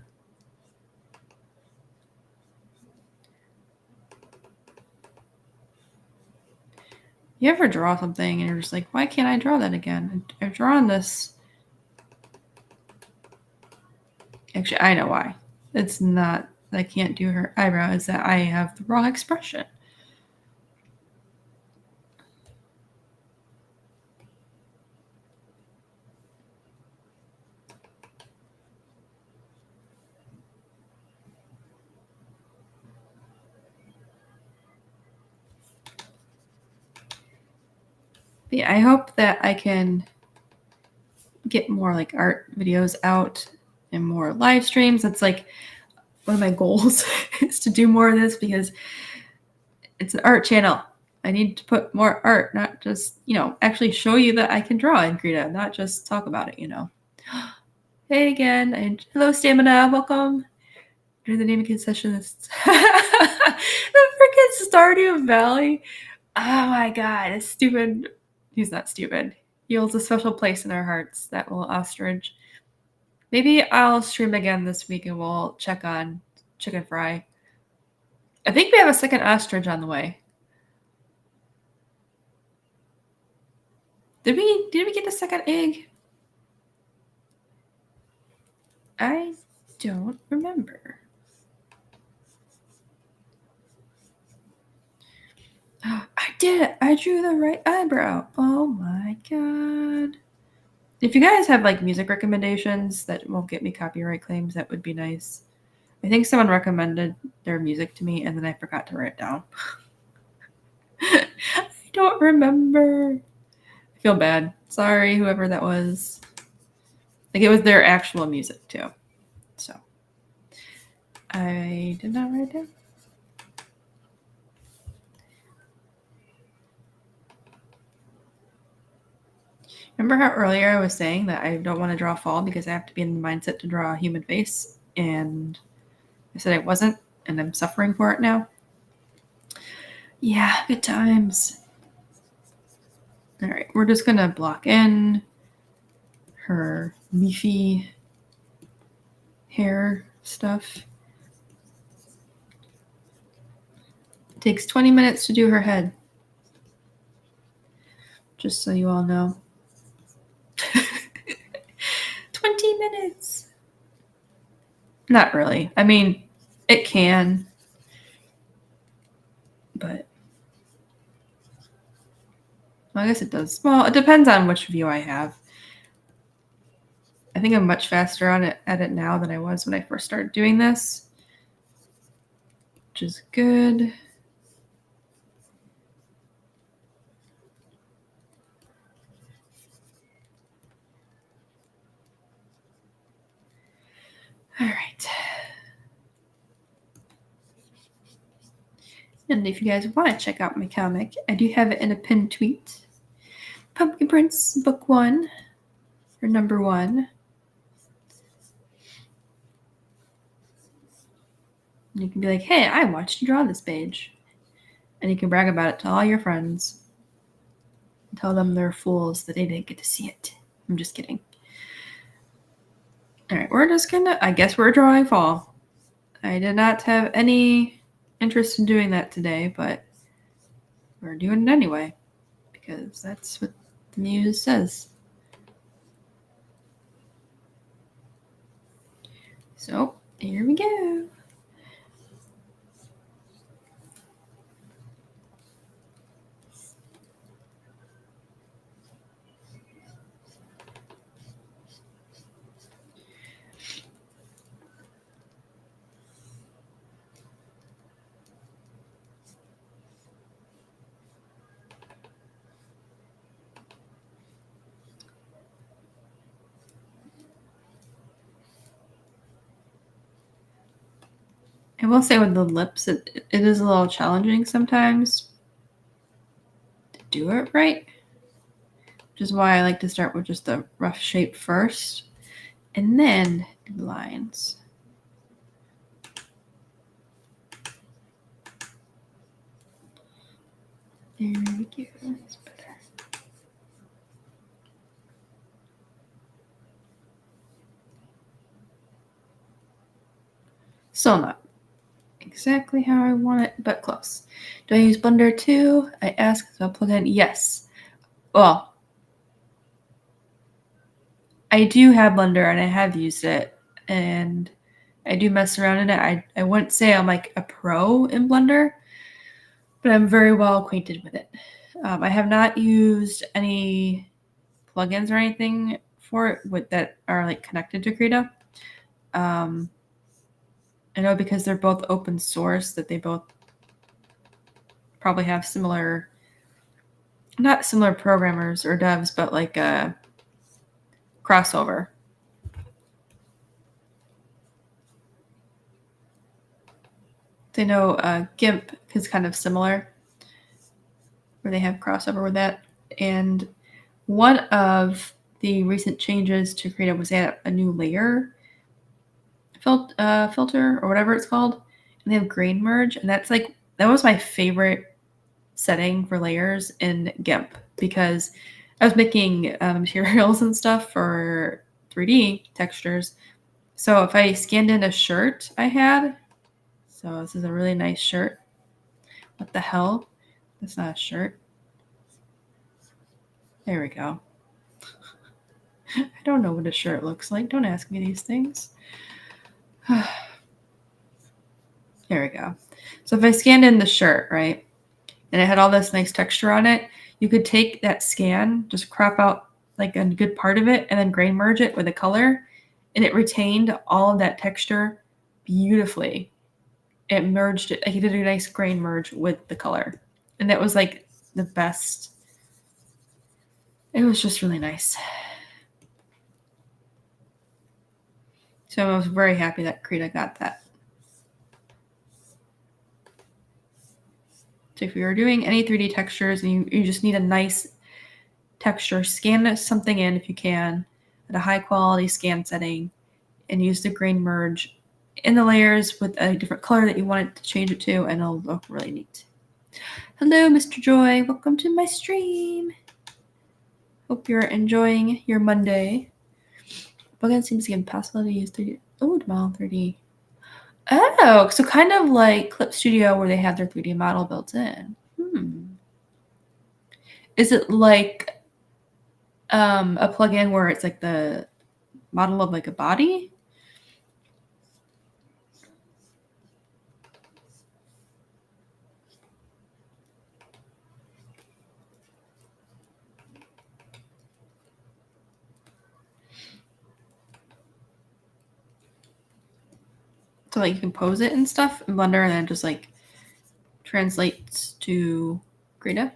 S1: You ever draw something and you're just like, why can't I draw that again? I've drawn this. Actually, I know why. It's not that I can't do her eyebrow. It's that I have the wrong expression. But yeah, I hope that I can get more like art videos out and more live streams. That's like one of my goals is to do more of this, because it's an art channel. I need to put more art, not just, actually show you that I can draw in Krita, not just talk about it, Hey again, and hello Stamina, welcome. You're the naming concessionists. The freaking Stardew Valley. Oh my god, it's stupid. He's not stupid. He holds a special place in our hearts, that little ostrich. Maybe I'll stream again this week and we'll check on Chicken Fry. I think we have a second ostrich on the way. Did we get a second egg? I don't remember. I did it. I drew the right eyebrow. Oh my god. If you guys have like music recommendations that won't get me copyright claims, that would be nice. I think someone recommended their music to me and then I forgot to write it down. I don't remember. I feel bad. Sorry, whoever that was. Like it was their actual music too. So I did not write it down. Remember how earlier I was saying that I don't want to draw fall because I have to be in the mindset to draw a human face? And I said I wasn't, and I'm suffering for it now. Yeah, good times. All right, we're just going to block in her leafy hair stuff. It takes 20 minutes to do her head. Just so you all know. 20 minutes. Not really. I mean, it can. But well, I guess it does. Well, it depends on which view I have. I think I'm much faster at it now than I was when I first started doing this, which is good. All right. And if you guys want to check out my comic, I do have it in a pinned tweet. Pumpkin Prince Book 1, or number 1. And you can be like, hey, I watched you draw this page. And you can brag about it to all your friends. Tell them they're fools that they didn't get to see it. I'm just kidding. All right, we're just gonna, I guess we're drawing fall. I did not have any interest in doing that today, but we're doing it anyway because that's what the muse says. So here we go. I will say with the lips, it is a little challenging sometimes to do it right, which is why I like to start with just the rough shape first and then do the lines. There we go. That's better. Still not exactly how I want it, but close. Do I use Blender too? I ask, so I'll plug in. Yes. Well, I do have Blender and I have used it, and I do mess around in it. I wouldn't say I'm like a pro in Blender, but I'm very well acquainted with it. I have not used any plugins or anything for it that are like connected to Krita. I know because they're both open source that they both probably have similar, not similar programmers or devs, but like a crossover. They know GIMP is kind of similar, where they have crossover with that. And one of the recent changes to Krita was add a new layer filter or whatever it's called, and they have grain merge, and that was my favorite setting for layers in GIMP because I was making materials and stuff for 3D textures. So if I scanned in a shirt I had, so this is a really nice shirt. What the hell? That's not a shirt. There we go. I don't know what a shirt looks like. Don't ask me these things. There we go. So if I scanned in the shirt, right, and it had all this nice texture on it, you could take that scan, just crop out like a good part of it, and then grain merge it with a color, and it retained all of that texture beautifully. It merged it, like it did a nice grain merge with the color, and that was like the best. It was just really nice. So I was very happy that Krita got that. So if you're doing any 3D textures and you just need a nice texture, scan something in if you can at a high quality scan setting and use the grain merge in the layers with a different color that you want it to change it to, and it'll look really neat. Hello, Mr. Joy. Welcome to my stream. Hope you're enjoying your Monday. Plugin seems to give possibility to use 3D. Oh, to model 3D. Oh, so kind of like Clip Studio where they have their 3D model built in. Is it like a plugin where it's like the model of like a body? So like you can pose it and stuff in Blender and then just like translates to Krita.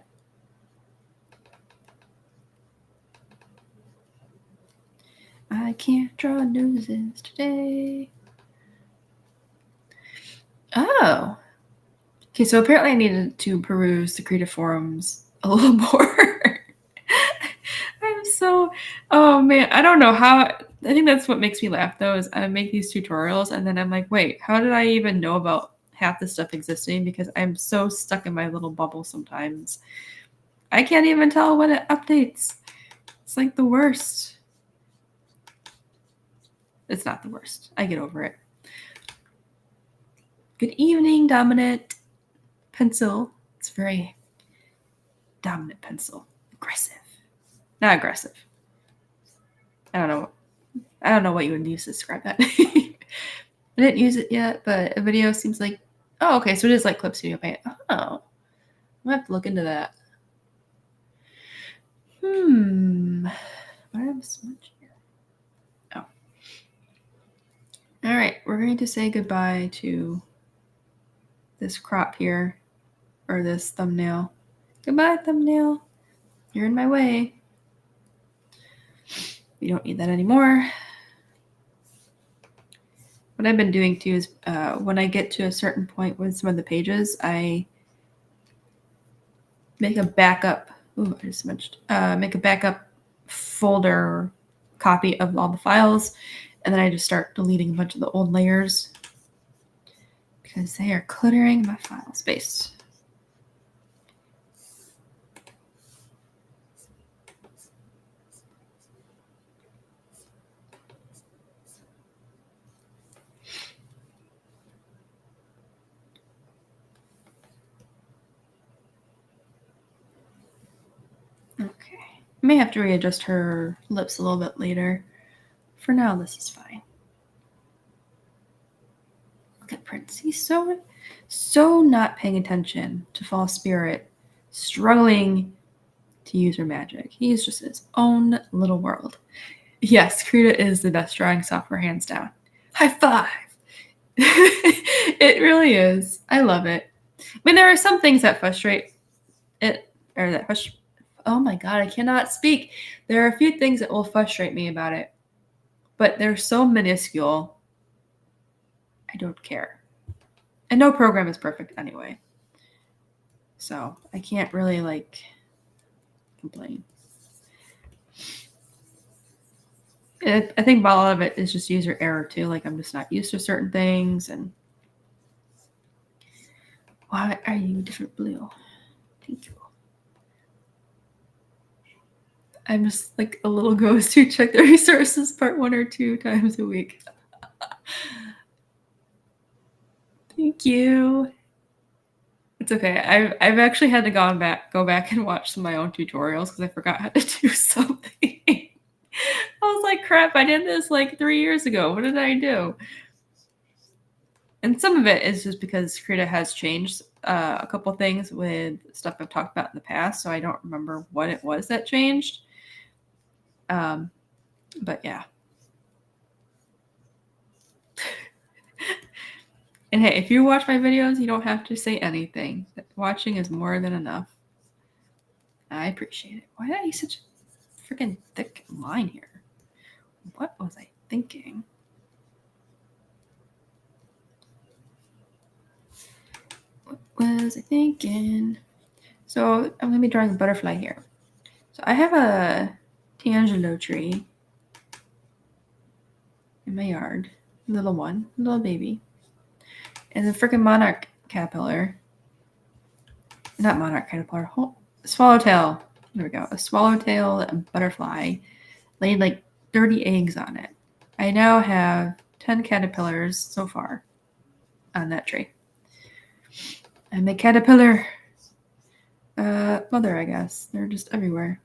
S1: I can't draw noses today. Oh. Okay, so apparently I needed to peruse the Krita forums a little more. Oh man, I don't know how. I think that's what makes me laugh though, is I make these tutorials and then I'm like, wait, how did I even know about half the stuff existing because I'm so stuck in my little bubble sometimes. I can't even tell when it updates. It's like the worst. It's not the worst. I get over it. Good evening, dominant pencil. It's very dominant pencil. Aggressive. Not aggressive. I don't know what you would use to describe that. I didn't use it yet, but a video seems like, oh, okay, so it is like Clip Studio Paint. Oh, I'm gonna have to look into that. What am I smudging here? Oh. All right, we're going to say goodbye to this crop here, or this thumbnail. Goodbye, thumbnail. You're in my way. We don't need that anymore. What I've been doing too is when I get to a certain point with some of the pages, I make a backup. Ooh, I just smudged. Make a backup folder copy of all the files, and then I just start deleting a bunch of the old layers because they are cluttering my file space. Okay. I may have to readjust her lips a little bit later. For now, this is fine. Look at Prince. He's so not paying attention to False Spirit, struggling to use her magic. He's just in his own little world. Yes, Krita is the best drawing software, hands down. High five! It really is. I love it. I mean, there are some things that frustrate it, or that frustrate. Oh my god, I cannot speak. There are a few things that will frustrate me about it, but they're so minuscule. I don't care. And no program is perfect anyway. So I can't really complain. I think a lot of it is just user error too. Like I'm just not used to certain things. And why are you different blue? Thank you. I'm just like a little ghost who check the resources part 1 or 2 times a week. Thank you. It's okay. I've actually had to go back and watch some of my own tutorials because I forgot how to do something. I was like, crap, I did this like 3 years ago. What did I do? And some of it is just because Krita has changed a couple things with stuff I've talked about in the past, so I don't remember what it was that changed. But yeah. And hey, if you watch my videos, you don't have to say anything. Watching is more than enough. I appreciate it. Why did I use such a freaking thick line here? What was I thinking? What was I thinking? So I'm going to be drawing a butterfly here. So I have a Tangelo tree in my yard. Little one, little baby. And the freaking monarch caterpillar. Not monarch caterpillar. Swallowtail. There we go. A swallowtail and butterfly laid like 30 eggs on it. I now have 10 caterpillars so far on that tree. I'm a caterpillar mother, I guess. They're just everywhere.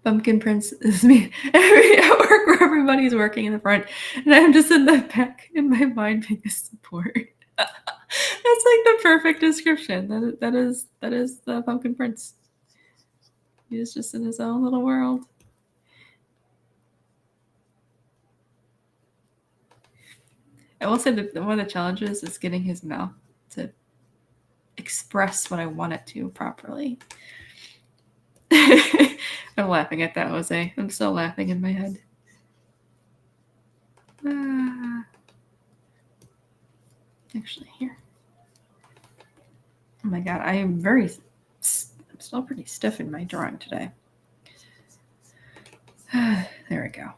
S1: Pumpkin Prince is me at work where everybody's working in the front, and I'm just in the back in my mind being a support. That's like the perfect description. That is the Pumpkin Prince. He's just in his own little world. I will say that one of the challenges is getting his mouth to express what I want it to properly. I'm laughing at that, Jose. I'm still laughing in my head. Actually, here. Oh my god, I'm still pretty stiff in my drawing today. There we go.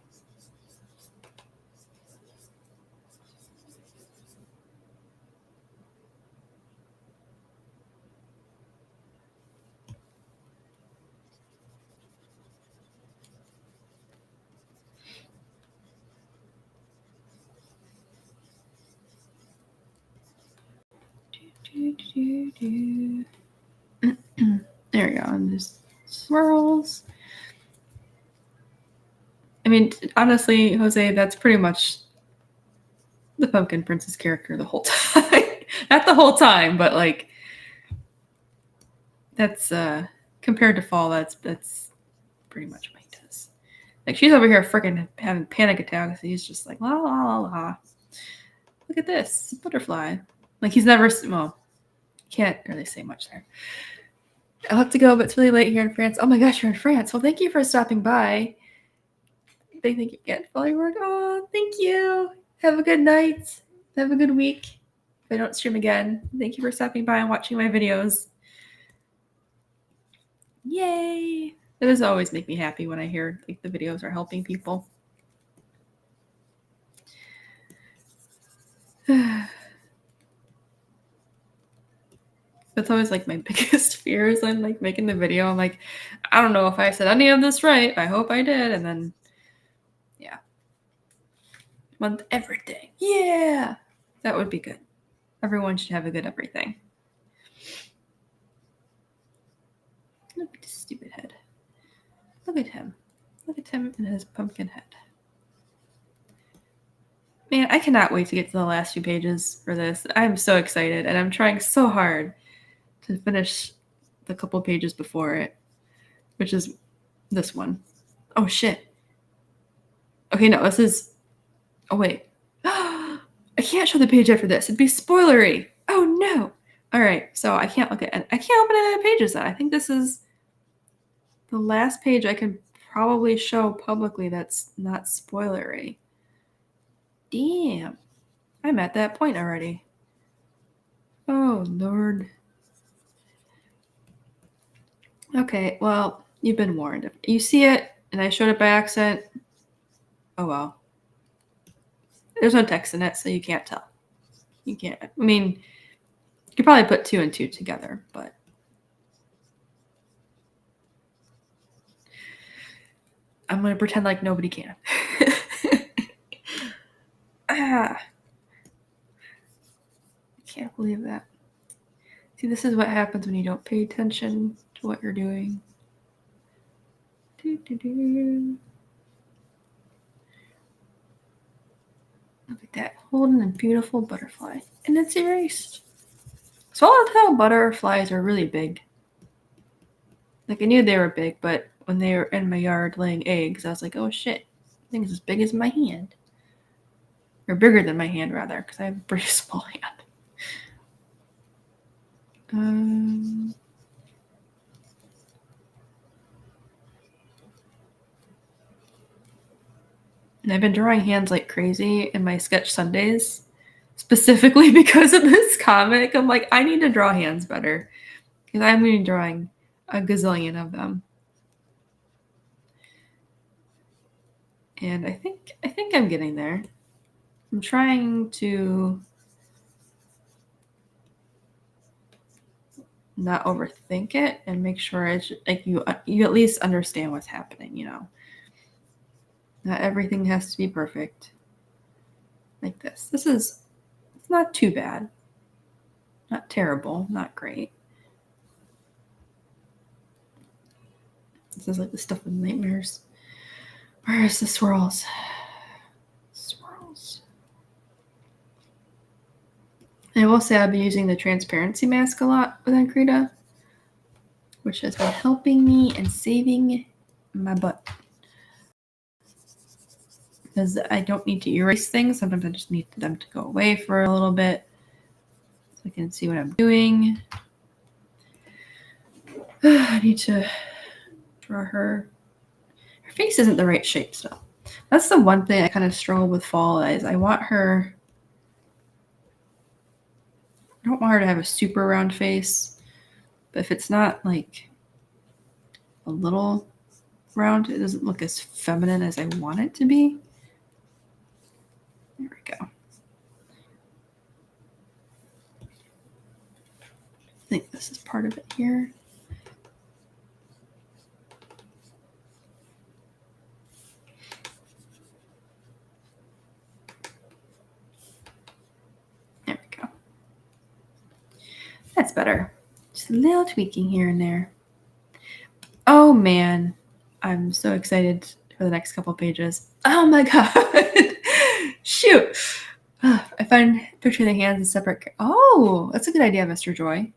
S1: There we go. And just swirls. I mean, honestly, Jose, that's pretty much the Pumpkin Princess character the whole time. Not the whole time, but like that's compared to Fall, that's pretty much what he does. Like she's over here freaking having panic attacks. He's just like la la la la. Look at this butterfly. Like he's never can't really say much there. I'll have to go, but it's really late here in France. Oh my gosh, you're in France. Well, thank you for stopping by. They think you get fully work. Oh, thank you. Have a good night. Have a good week. If I don't stream again, thank you for stopping by and watching my videos. Yay! It does always make me happy when I hear like the videos are helping people. That's always like my biggest fear is I'm like making the video. I'm like, I don't know if I said any of this right. I hope I did. And then, yeah. Month everything. Yeah. That would be good. Everyone should have a good everything. Look at this stupid head. Look at him. Look at him and his pumpkin head. Man, I cannot wait to get to the last few pages for this. I'm so excited, and I'm trying so hard to finish the couple pages before it, which is this one. Oh, shit. Okay, no, this is... Oh, wait. I can't show the page after this. It'd be spoilery. Oh, no. All right, so I can't look at... I can't open any of the pages then. I think this is the last page I can probably show publicly that's not spoilery. Damn. I'm at that point already. Oh, Lord. Okay, well, you've been warned. If you see it and I showed it by accident, oh well. There's no text in it, so you can't tell. You can't. I mean, you could probably put 2 and 2 together, but I'm going to pretend like nobody can. I can't believe that. See, this is what happens when you don't pay attention to what you're doing. Look at that golden and beautiful butterfly. And it's erased. Swallowtail butterflies are really big. Like, I knew they were big, but when they were in my yard laying eggs, I was like, oh shit, I think it's as big as my hand. Or bigger than my hand, rather, because I have a pretty small hand. And I've been drawing hands like crazy in my sketch Sundays, specifically because of this comic. I'm like, I need to draw hands better, because I'm going to be drawing a gazillion of them. And I think I'm getting there. I'm trying to not overthink it and make sure it's like you at least understand what's happening, you know. Not everything has to be perfect. Like this. It's not too bad. Not terrible, not great. This is like the stuff with nightmares. Where is the swirls? Swirls. And I will say I've been using the transparency mask a lot with Ankrita, which has been helping me and saving my butt. Because I don't need to erase things. Sometimes I just need them to go away for a little bit so I can see what I'm doing. I need to draw her. Her face isn't the right shape still. That's the one thing I kind of struggle with Fall is I don't want her to have a super round face, but if it's not like a little round, it doesn't look as feminine as I want it to be. There we go. I think this is part of it here. There we go. That's better. Just a little tweaking here and there. Oh man, I'm so excited for the next couple pages. Oh my god. Shoot. I find picture the hands as separate. Oh, that's a good idea, Mr. Joy.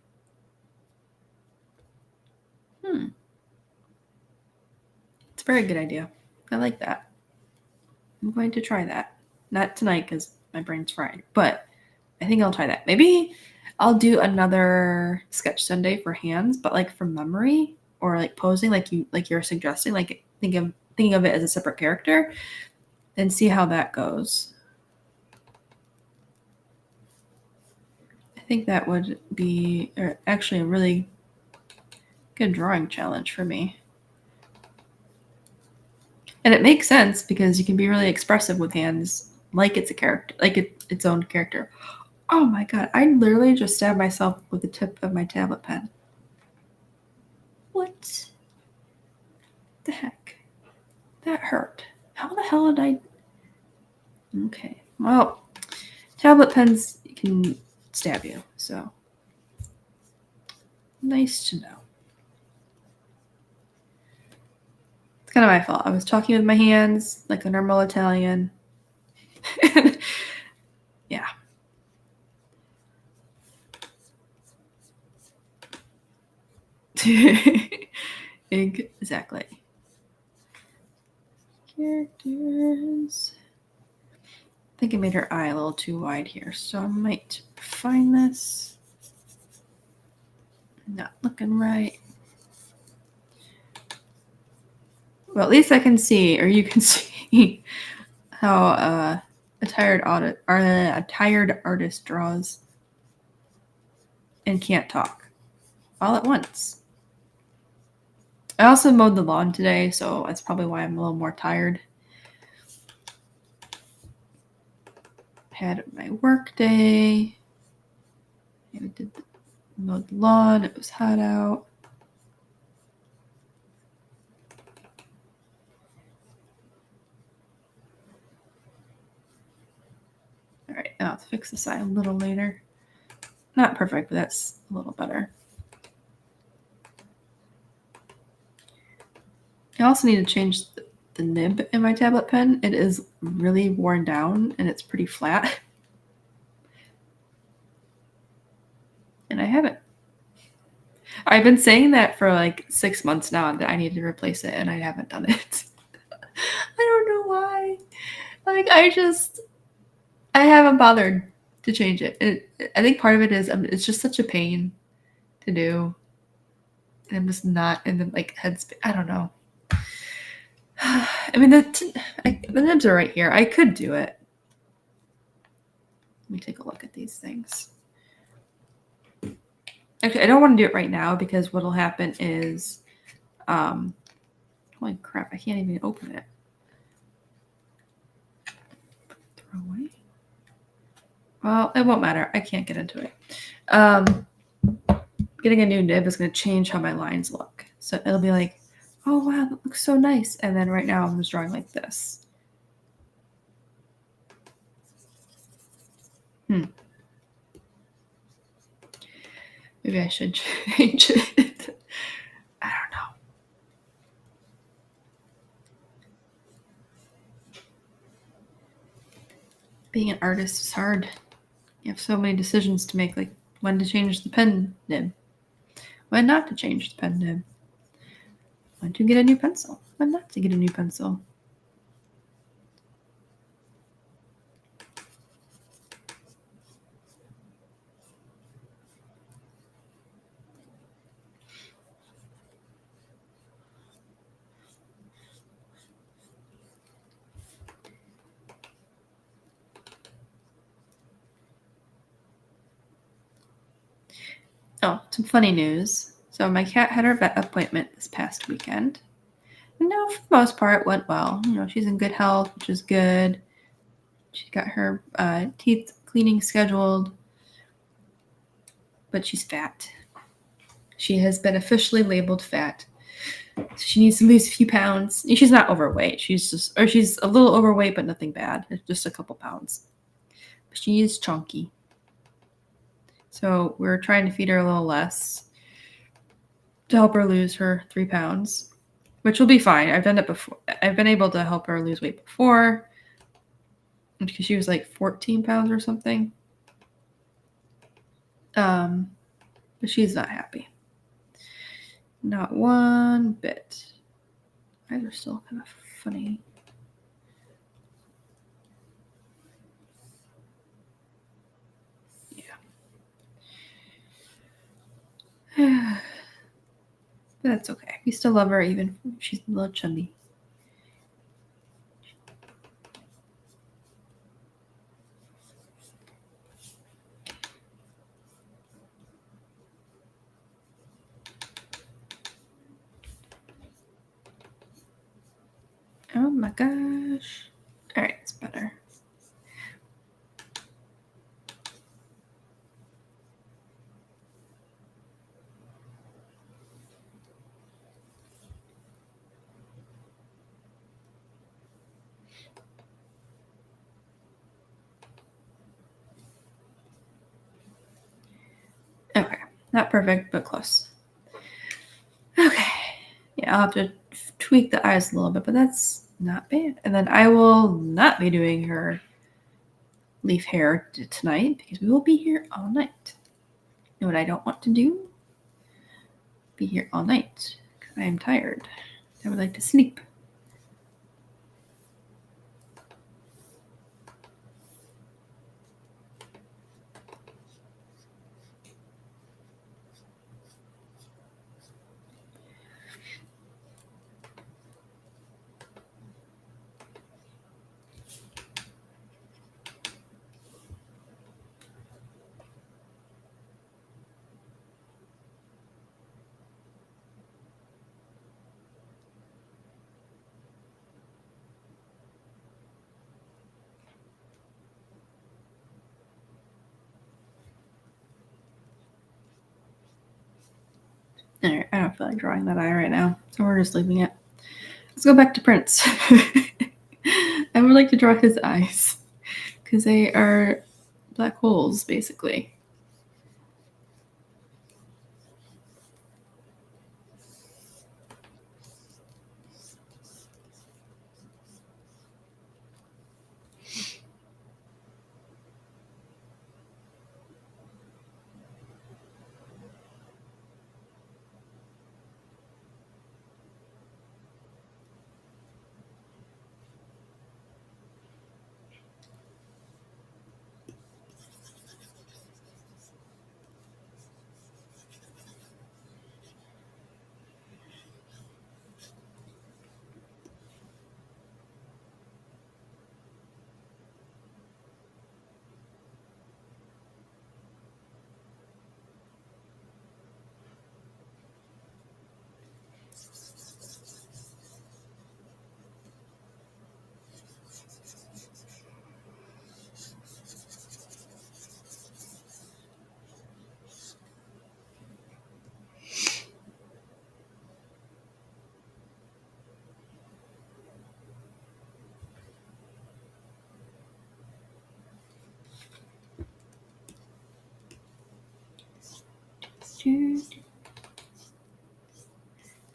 S1: It's a very good idea. I like that. I'm going to try that. Not tonight because my brain's fried, but I think I'll try that. Maybe I'll do another sketch Sunday for hands, but like from memory or like posing, like you're suggesting, like thinking of it as a separate character, and see how that goes. I think that would be actually a really good drawing challenge for me. And it makes sense because you can be really expressive with hands, like it's a character, like its own character. Oh my god, I literally just stabbed myself with the tip of my tablet pen. What the heck? That hurt. How the hell did I... Okay, well, tablet pens can stab you, so nice to know. It's kind of my fault. I was talking with my hands like a normal Italian. Yeah. Exactly. Characters. I think I made her eye a little too wide here, so I might find this. Not looking right. Well, at least I can see, or you can see, how a tired artist draws and can't talk all at once. I also mowed the lawn today, so that's probably why I'm a little more tired. Had my work day. I mowed the lawn. It was hot out. All right, I'll have to fix this eye a little later. Not perfect, but that's a little better. I also need to change the nib in my tablet pen. It is really worn down and it's pretty flat. And I haven't. I've been saying that for like 6 months now that I need to replace it, and I haven't done it. I don't know why. Like, I haven't bothered to change it. I think part of it is it's just such a pain to do. And I'm just not in the like headspace. I don't know. I mean, the nibs are right here. I could do it. Let me take a look at these things. Actually, I don't want to do it right now because what'll happen is, holy crap, I can't even open it. Throw away. Well, it won't matter. I can't get into it. Getting a new nib is going to change how my lines look. So it'll be like, oh wow, that looks so nice. And then right now I'm just drawing like this. Maybe I should change it. I don't know. Being an artist is hard. You have so many decisions to make, like when to change the pen nib, when not to change the pen nib, when to get a new pencil, when not to get a new pencil. Oh, some funny news. So my cat had her vet appointment this past weekend. And no, for the most part, it went well. You know, she's in good health, which is good. She got her teeth cleaning scheduled, but she's fat. She has been officially labeled fat. So she needs to lose a few pounds. She's not overweight. She's a little overweight, but nothing bad. It's just a couple pounds. But she is chunky. So we're trying to feed her a little less to help her lose her 3 pounds, which will be fine. I've done it before. I've been able to help her lose weight before because she was like 14 pounds or something. But she's not happy. Not one bit. Eyes are still kind of funny. Yeah. But that's okay. We still love her even if she's a little chubby. Oh my gosh. All right, it's better. Okay, not perfect, but close. Okay. Yeah, I'll have to tweak the eyes a little bit, but that's not bad. And then I will not be doing her leaf hair tonight because we will be here all night. You know what I don't want to do? Be here all night because I am tired. I would like to sleep. All right, I don't feel like drawing that eye right now, so we're just leaving it. Let's go back to Prince. I would like to draw his eyes because they are black holes, basically.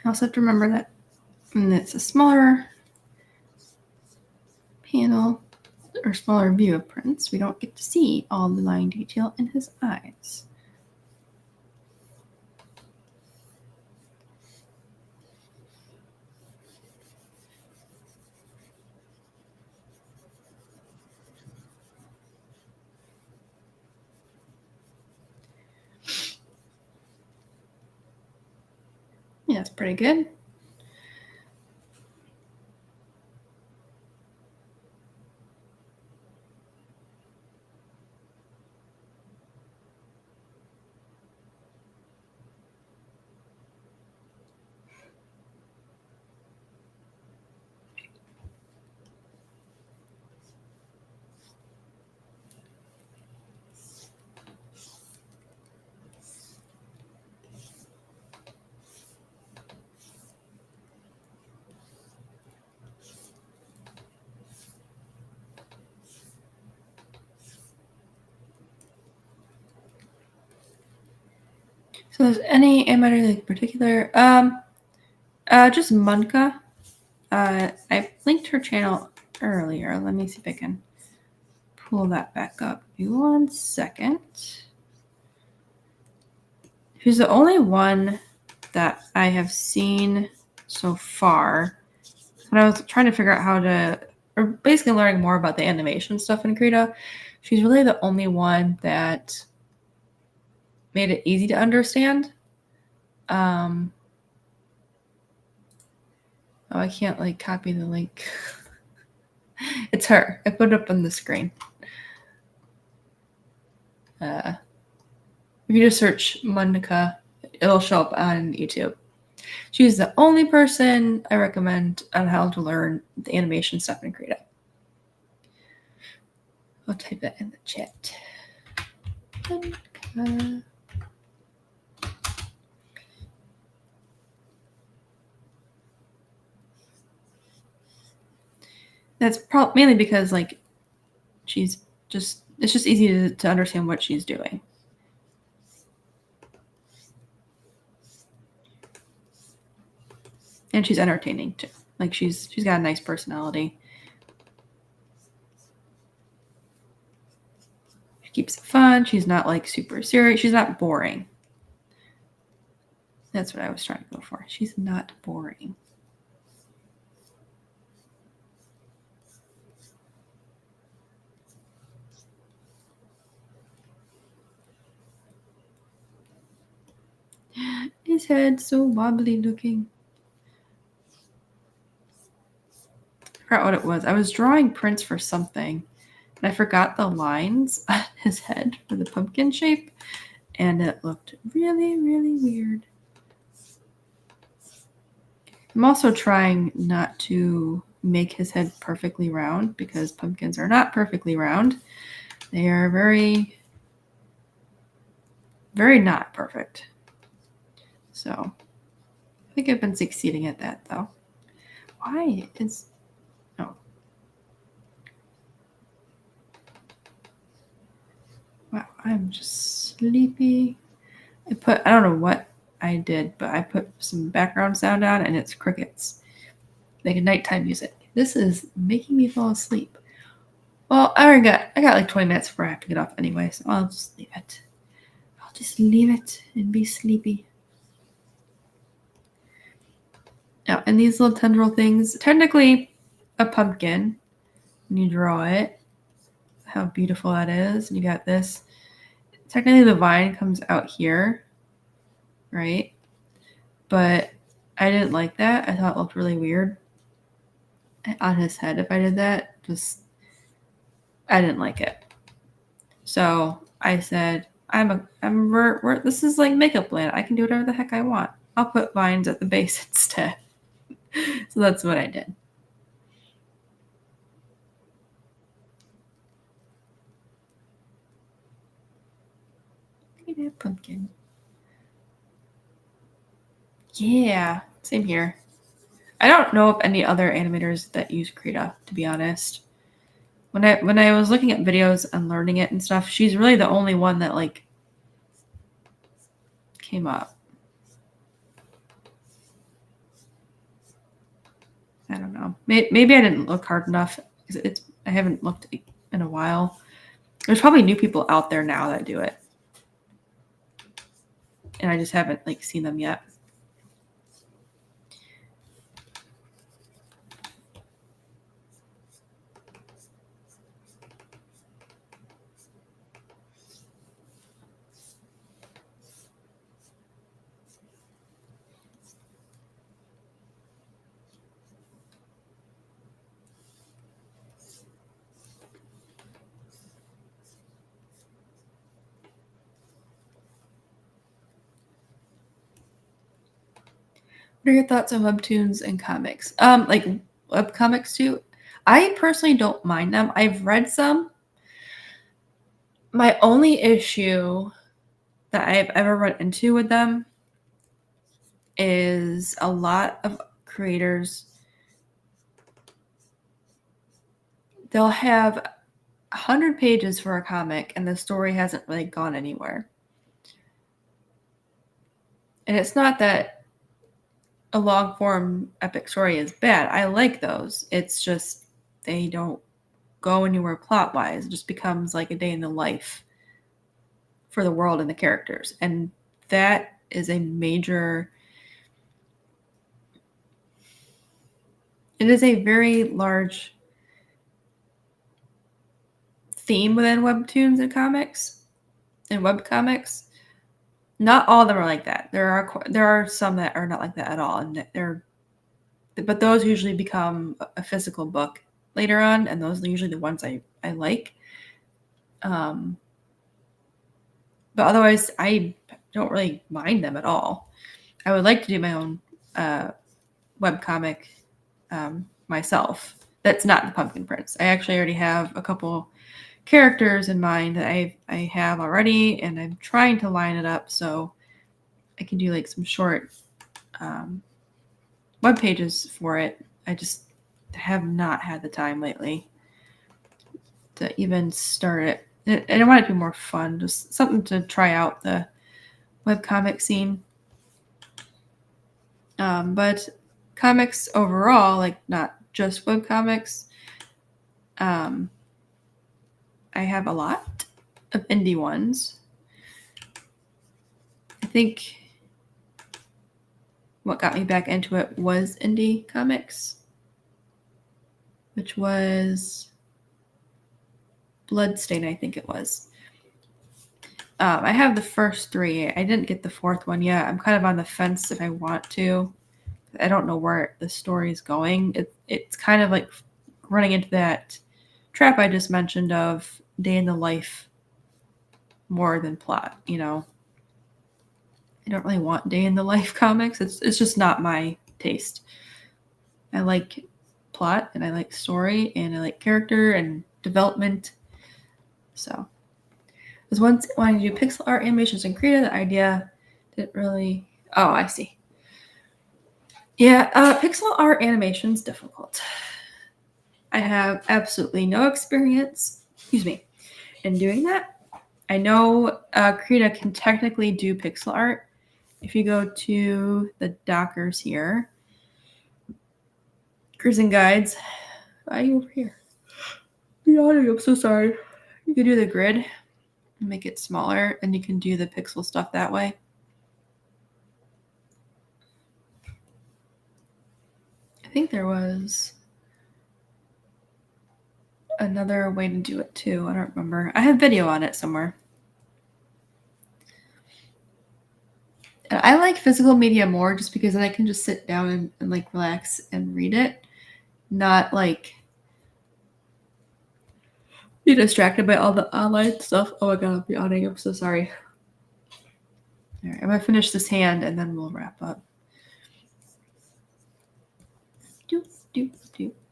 S1: I also have to remember that when it's a smaller panel or smaller view of Prince, we don't get to see all the line detail in his eyes. Yeah, that's pretty good. So there's any animator like particular? Just Munka. I linked her channel earlier. Let me see if I can pull that back up. Give me 1 second. She's the only one that I have seen so far. And I was trying to figure out how to, or basically learning more about the animation stuff in Krita. She's really the only one that made it easy to understand. Oh, I can't like copy the link. It's her. I put it up on the screen. If you just search Monica, it'll show up on YouTube. She's the only person I recommend on how to learn the animation stuff in Krita. I'll type that in the chat. Monica. That's mainly because like it's just easy to understand what she's doing. And she's entertaining too. Like she's got a nice personality. She keeps it fun. She's not like super serious. She's not boring. That's what I was trying to go for. She's not boring. His head's so wobbly looking. I forgot what it was. I was drawing prints for something, and I forgot the lines on his head for the pumpkin shape, and it looked really, really weird. I'm also trying not to make his head perfectly round because pumpkins are not perfectly round. They are very, very not perfect. So I think I've been succeeding at that though. Why is oh wow, I'm just sleepy. I don't know what I did, but I put some background sound on and it's crickets. Like a nighttime music. This is making me fall asleep. Well, I got like 20 minutes before I have to get off anyway, so I'll just leave it. I'll just leave it and be sleepy. Now, and these little tendril things, technically a pumpkin, when you draw it, how beautiful that is. And you got this. Technically the vine comes out here, right? But I didn't like that. I thought it looked really weird on his head if I did that. I didn't like it. So I said, this is like makeup land. I can do whatever the heck I want. I'll put vines at the base instead. So that's what I did. Look at that pumpkin. Yeah, same here. I don't know of any other animators that use Krita, to be honest. When I was looking at videos and learning it and stuff, she's really the only one that like came up. I don't know. Maybe I didn't look hard enough because I haven't looked in a while. There's probably new people out there now that do it, and I just haven't like seen them yet. What are your thoughts on webtoons and comics? Like webcomics too. I personally don't mind them. I've read some. My only issue that I've ever run into with them is a lot of creators, they'll have 100 pages for a comic and the story hasn't really gone anywhere. And it's not that a long form epic story is bad. I like those. It's just they don't go anywhere plot wise. It just becomes like a day in the life for the world and the characters. And that is a major, it is a very large theme within webtoons and comics and webcomics. Not all of them are like that. There are some that are not like that at all, and but those usually become a physical book later on, and those are usually the ones I like. But otherwise, I don't really mind them at all. I would like to do my own webcomic myself. That's not the Pumpkin Prince. I actually already have a couple characters in mind that I have already, and I'm trying to line it up so I can do like some short web pages for it. I just have not had the time lately to even start it. And I want it to be more fun, just something to try out the webcomic scene. But comics overall, like not just webcomics, I have a lot of indie ones. I think what got me back into it was indie comics, which was Bloodstain, I think it was. I have the first 3. I didn't get the 4th one yet. I'm kind of on the fence if I want to. I don't know where the story is going. It's kind of like running into that trap I just mentioned of day in the life more than plot, you know. I don't really want day in the life comics. It's just not my taste. I like plot and I like story and I like character and development. So I was once wanting to do pixel art animations and Krita. The idea didn't really. Oh, I see. Yeah, pixel art animation is difficult. I have absolutely no experience, in doing that. I know Krita can technically do pixel art. If you go to the Dockers here, Cruising Guides, why are you over here? I'm so sorry. You can do the grid, make it smaller, and you can do the pixel stuff that way. I think there was another way to do it too. I don't remember. I have video on it somewhere. And I like physical media more just because then I can just sit down and like relax and read it. Not like be distracted by all the online stuff. Oh my god, I'll be yawning. I'm so sorry. All right, I'm gonna finish this hand and then we'll wrap up.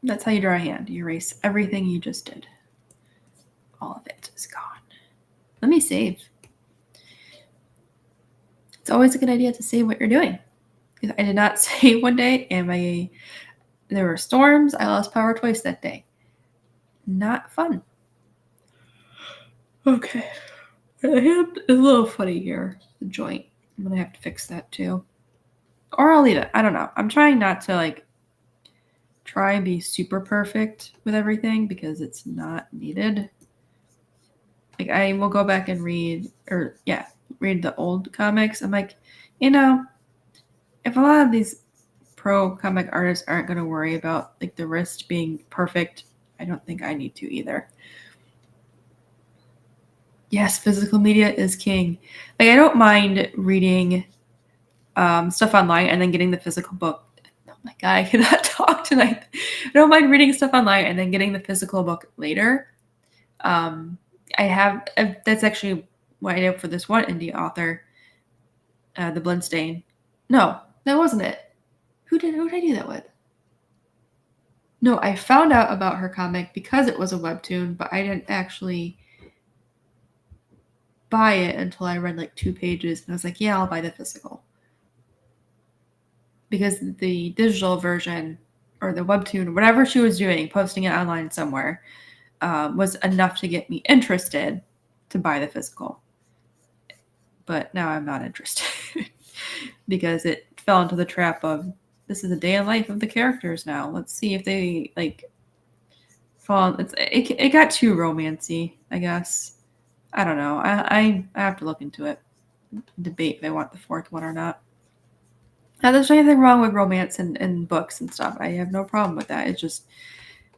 S1: That's how you draw a hand. You erase everything you just did. All of it is gone. Let me save. It's always a good idea to save what you're doing. Because I did not save one day and there were storms. I lost power twice that day. Not fun. Okay. The hand is a little funny here. The joint. I'm gonna have to fix that too. Or I'll leave it. I don't know. I'm trying not to like try and be super perfect with everything because it's not needed. Like I will go back and read the old comics. I'm like, if a lot of these pro comic artists aren't going to worry about like the wrist being perfect, I don't think I need to either. Yes, physical media is king. Like I don't mind reading stuff online and then getting the physical book. Oh my god, I cannot talk tonight. I don't mind reading stuff online and then getting the physical book later. That's actually what I did for this one indie author, the Bloodstain. No, that wasn't it. Who did I do that with? No, I found out about her comic because it was a webtoon, but I didn't actually buy it until I read like 2 pages, and I was like, yeah, I'll buy the physical. Because the digital version or the webtoon or whatever she was doing, posting it online somewhere, was enough to get me interested to buy the physical. But now I'm not interested. because it fell into the trap of this is a day in life of the characters now. Let's see if they like fall. It got too romancy, I guess. I don't know. I have to look into it, debate if I want the fourth one or not. Now, there's anything wrong with romance and books and stuff. I have no problem with that. It's just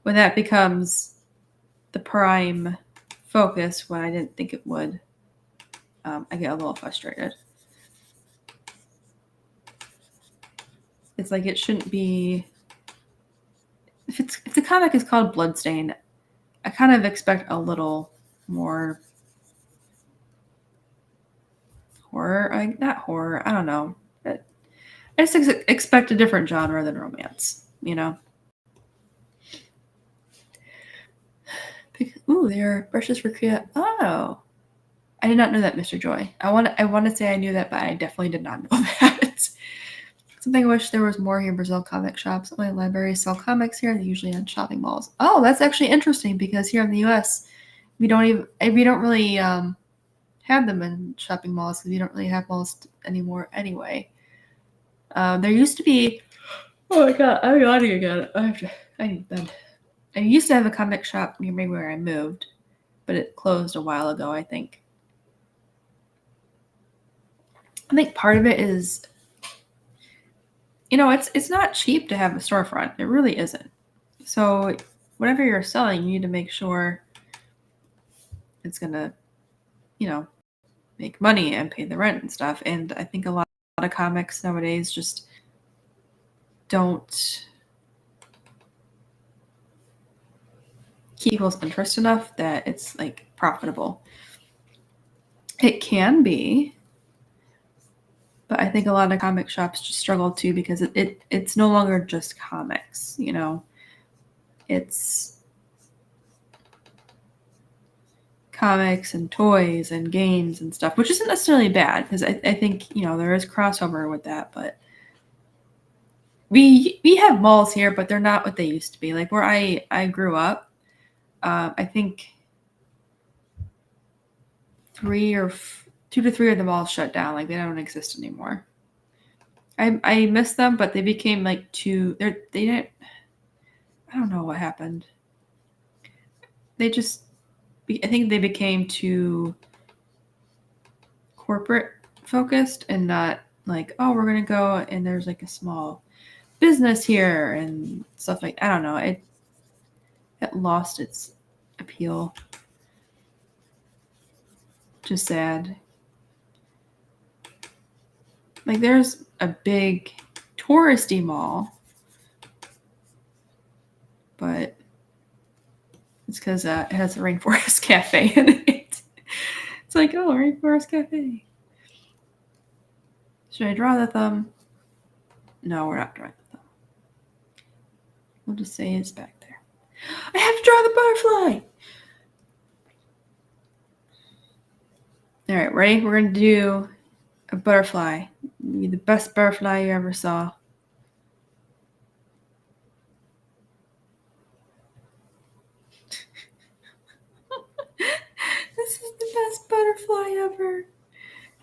S1: when that becomes the prime focus, when I didn't think it would, I get a little frustrated. It's like it shouldn't be. If the comic is called Bloodstain, I kind of expect a little more horror. Not horror. I don't know. I just expect a different genre than romance. You know. Ooh, there are brushes for Korea. Oh, I did not know that, Mr. Joy. I want to say I knew that, but I definitely did not know that. Something I wish there was more here in Brazil. Comic shops. Only libraries sell comics here. They're usually in shopping malls. Oh, that's actually interesting because here in the U.S. we don't really have them in shopping malls because we don't really have malls anymore anyway. There used to be. Oh my god, I'm yawning again. I need bed. I used to have a comic shop near me where I moved, but it closed a while ago, I think. I think part of it is, it's not cheap to have a storefront. It really isn't. So whatever you're selling, you need to make sure it's going to, make money and pay the rent and stuff. And I think a lot of comics nowadays just don't keep people's interest enough that it's like profitable. It can be, but I think a lot of comic shops just struggle too because it's no longer just comics, It's comics and toys and games and stuff, which isn't necessarily bad because I think, there is crossover with that, but we have malls here, but they're not what they used to be. Like where I grew up, I think 2 to 3 of the malls shut down. Like they don't exist anymore. I miss them, but they became like they didn't. I don't know what happened. I think they became too corporate focused and not like, oh, we're gonna go and there's like a small business here and stuff like. I don't know. It lost its appeal. Just sad. Like there's a big touristy mall, but it's because it has a Rainforest Cafe in it. It's like, oh, Rainforest Cafe. Should I draw the thumb? No, we're not drawing the thumb. We'll just say it's back there. I have to draw the butterfly! All right, ready? We're going to do a butterfly. Be the best butterfly you ever saw. This is the best butterfly ever.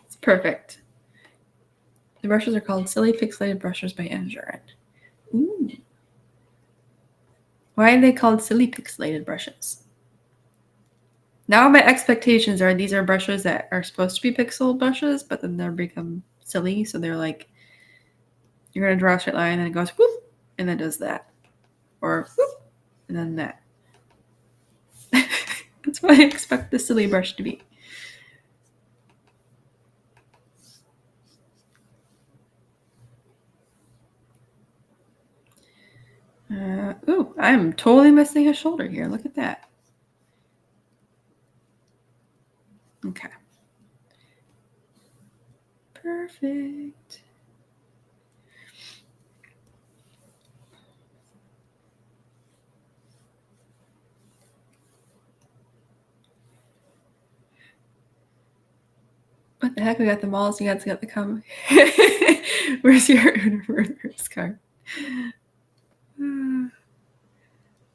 S1: It's perfect. The brushes are called Silly Pixelated Brushes by Endurant. Ooh. Why are they called Silly Pixelated Brushes? Now my expectations are these are brushes that are supposed to be pixel brushes, but then they're become silly. So they're like, you're going to draw a straight line and it goes whoop, and then does that. Or whoop, and then that. That's what I expect the silly brush to be. Ooh, I'm totally missing a shoulder here. Look at that. Okay. Perfect. What the heck? We got the malls. You guys got the comic. Where's your universe card?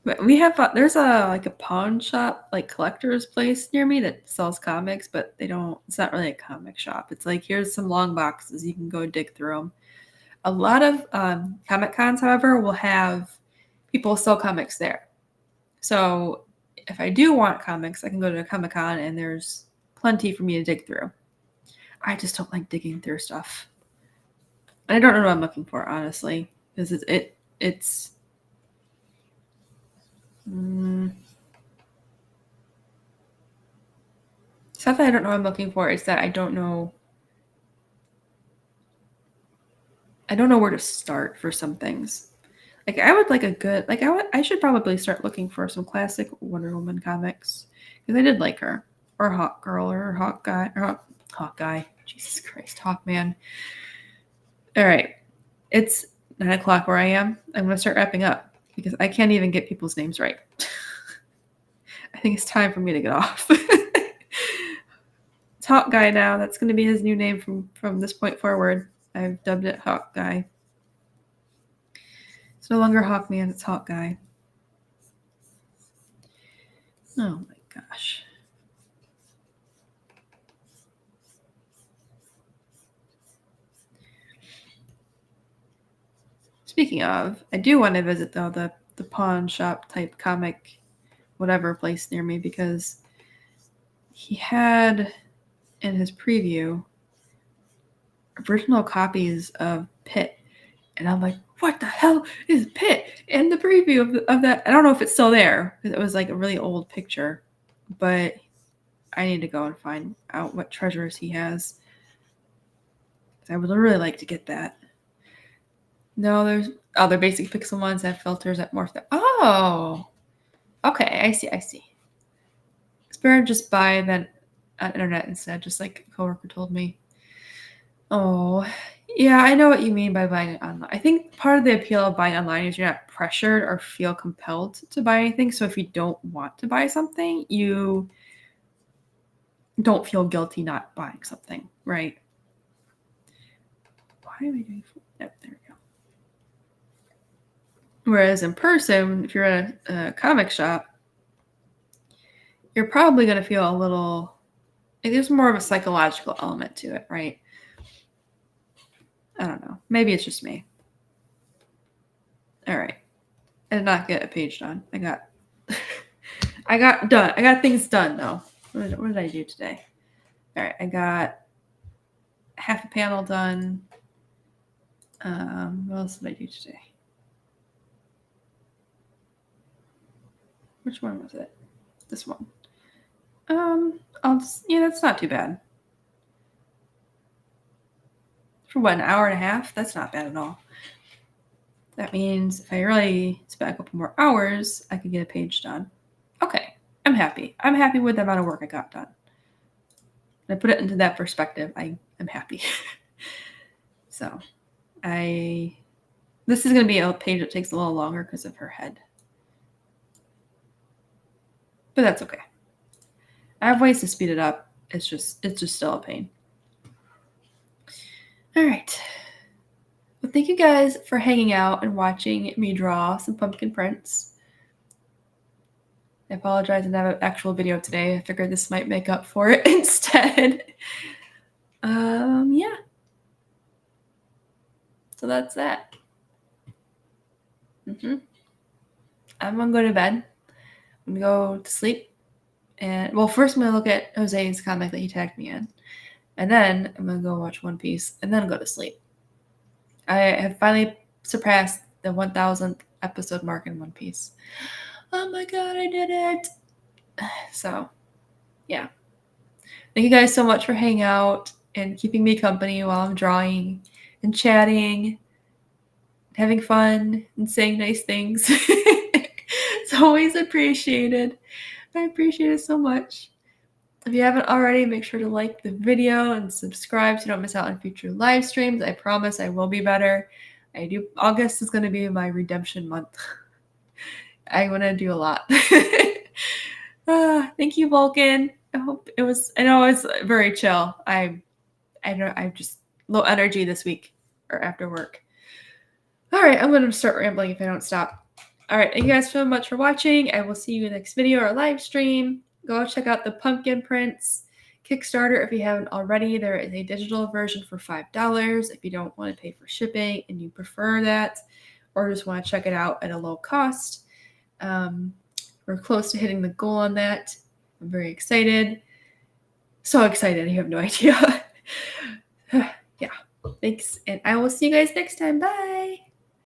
S1: But we have there's a pawn shop, like collector's place near me that sells comics, but they don't. It's not really a comic shop. It's like here's some long boxes. You can go dig through them. A lot of Comic Cons, however, will have people sell comics there. So if I do want comics, I can go to a Comic Con and there's plenty for me to dig through. I just don't like digging through stuff. I don't know what I'm looking for, honestly, because it's it's not that I don't know what I'm looking for. It's that I don't know where to start for some things. Like I would like a good I should probably start looking for some classic Wonder Woman comics because I did like her, or Hawk Girl, or Hawk Guy, or Hawk Guy. Jesus Christ, Hawkman. All right, it's 9:00 where I am. I'm gonna start wrapping up because I can't even get people's names right. I think it's time for me to get off. It's Hawk Guy now. That's gonna be his new name from this point forward. I've dubbed it Hawk Guy. It's no longer Hawkman, it's Hawk Guy. Oh my gosh. Speaking of, I do want to visit though the pawn shop type comic whatever place near me because he had in his preview original copies of Pit, and I'm like, what the hell is Pit in the preview of that? I don't know if it's still there because it was like a really old picture, but I need to go and find out what treasures he has. I would really like to get that. No, there's other basic pixel ones that have filters that morph that. Oh, okay, I see. It's better to just buy than on internet instead, just like a coworker told me. Oh, yeah, I know what you mean by buying it online. I think part of the appeal of buying online is you're not pressured or feel compelled to buy anything. So if you don't want to buy something, you don't feel guilty not buying something, right? Why am I doing? Yep, there we go. Whereas in person, if you're at a comic shop, you're probably going to feel a little. There's more of a psychological element to it, right? I don't know. Maybe it's just me. All right. I did not get a page done. I got done. I got things done though. What did I do today? All right. I got half a panel done. What else did I do today? Which one was it? This one. That's not too bad. For what, an hour and a half? That's not bad at all. That means if I really spend a couple more hours, I could get a page done. Okay, I'm happy. I'm happy with the amount of work I got done. And I put it into that perspective. I'm happy. So, this is going to be a page that takes a little longer because of her head. But that's okay. I have ways to speed it up. It's just still a pain. All right. Well, thank you guys for hanging out and watching me draw some pumpkin prints. I apologize I didn't have an actual video today. I figured this might make up for it instead. Yeah. So that's that. I'm gonna go to bed. I'm gonna go to sleep. And well, first I'm gonna look at Jose's comic that he tagged me in. And then I'm gonna go watch One Piece and then go to sleep. I have finally surpassed the 1000th episode mark in One Piece. Oh my god, I did it! So, yeah. Thank you guys so much for hanging out and keeping me company while I'm drawing and chatting, having fun, and saying nice things. It's always appreciated. I appreciate it so much. If you haven't already, make sure to like the video and subscribe so you don't miss out on future live streams. I promise I will be better. August is going to be my redemption month. I want to do a lot. Thank you, Vulcan. I know it's very chill. I'm just low energy this week or after work. All right, I'm going to start rambling if I don't stop. All right. Thank you guys so much for watching. I will see you in the next video or live stream. Go check out the pumpkin prints Kickstarter if you haven't already. There is a digital version for $5 if you don't want to pay for shipping and you prefer that, or just want to check it out at a low cost. We're close to hitting the goal on that. I'm very excited. So excited. You have no idea. Yeah. Thanks. And I will see you guys next time. Bye.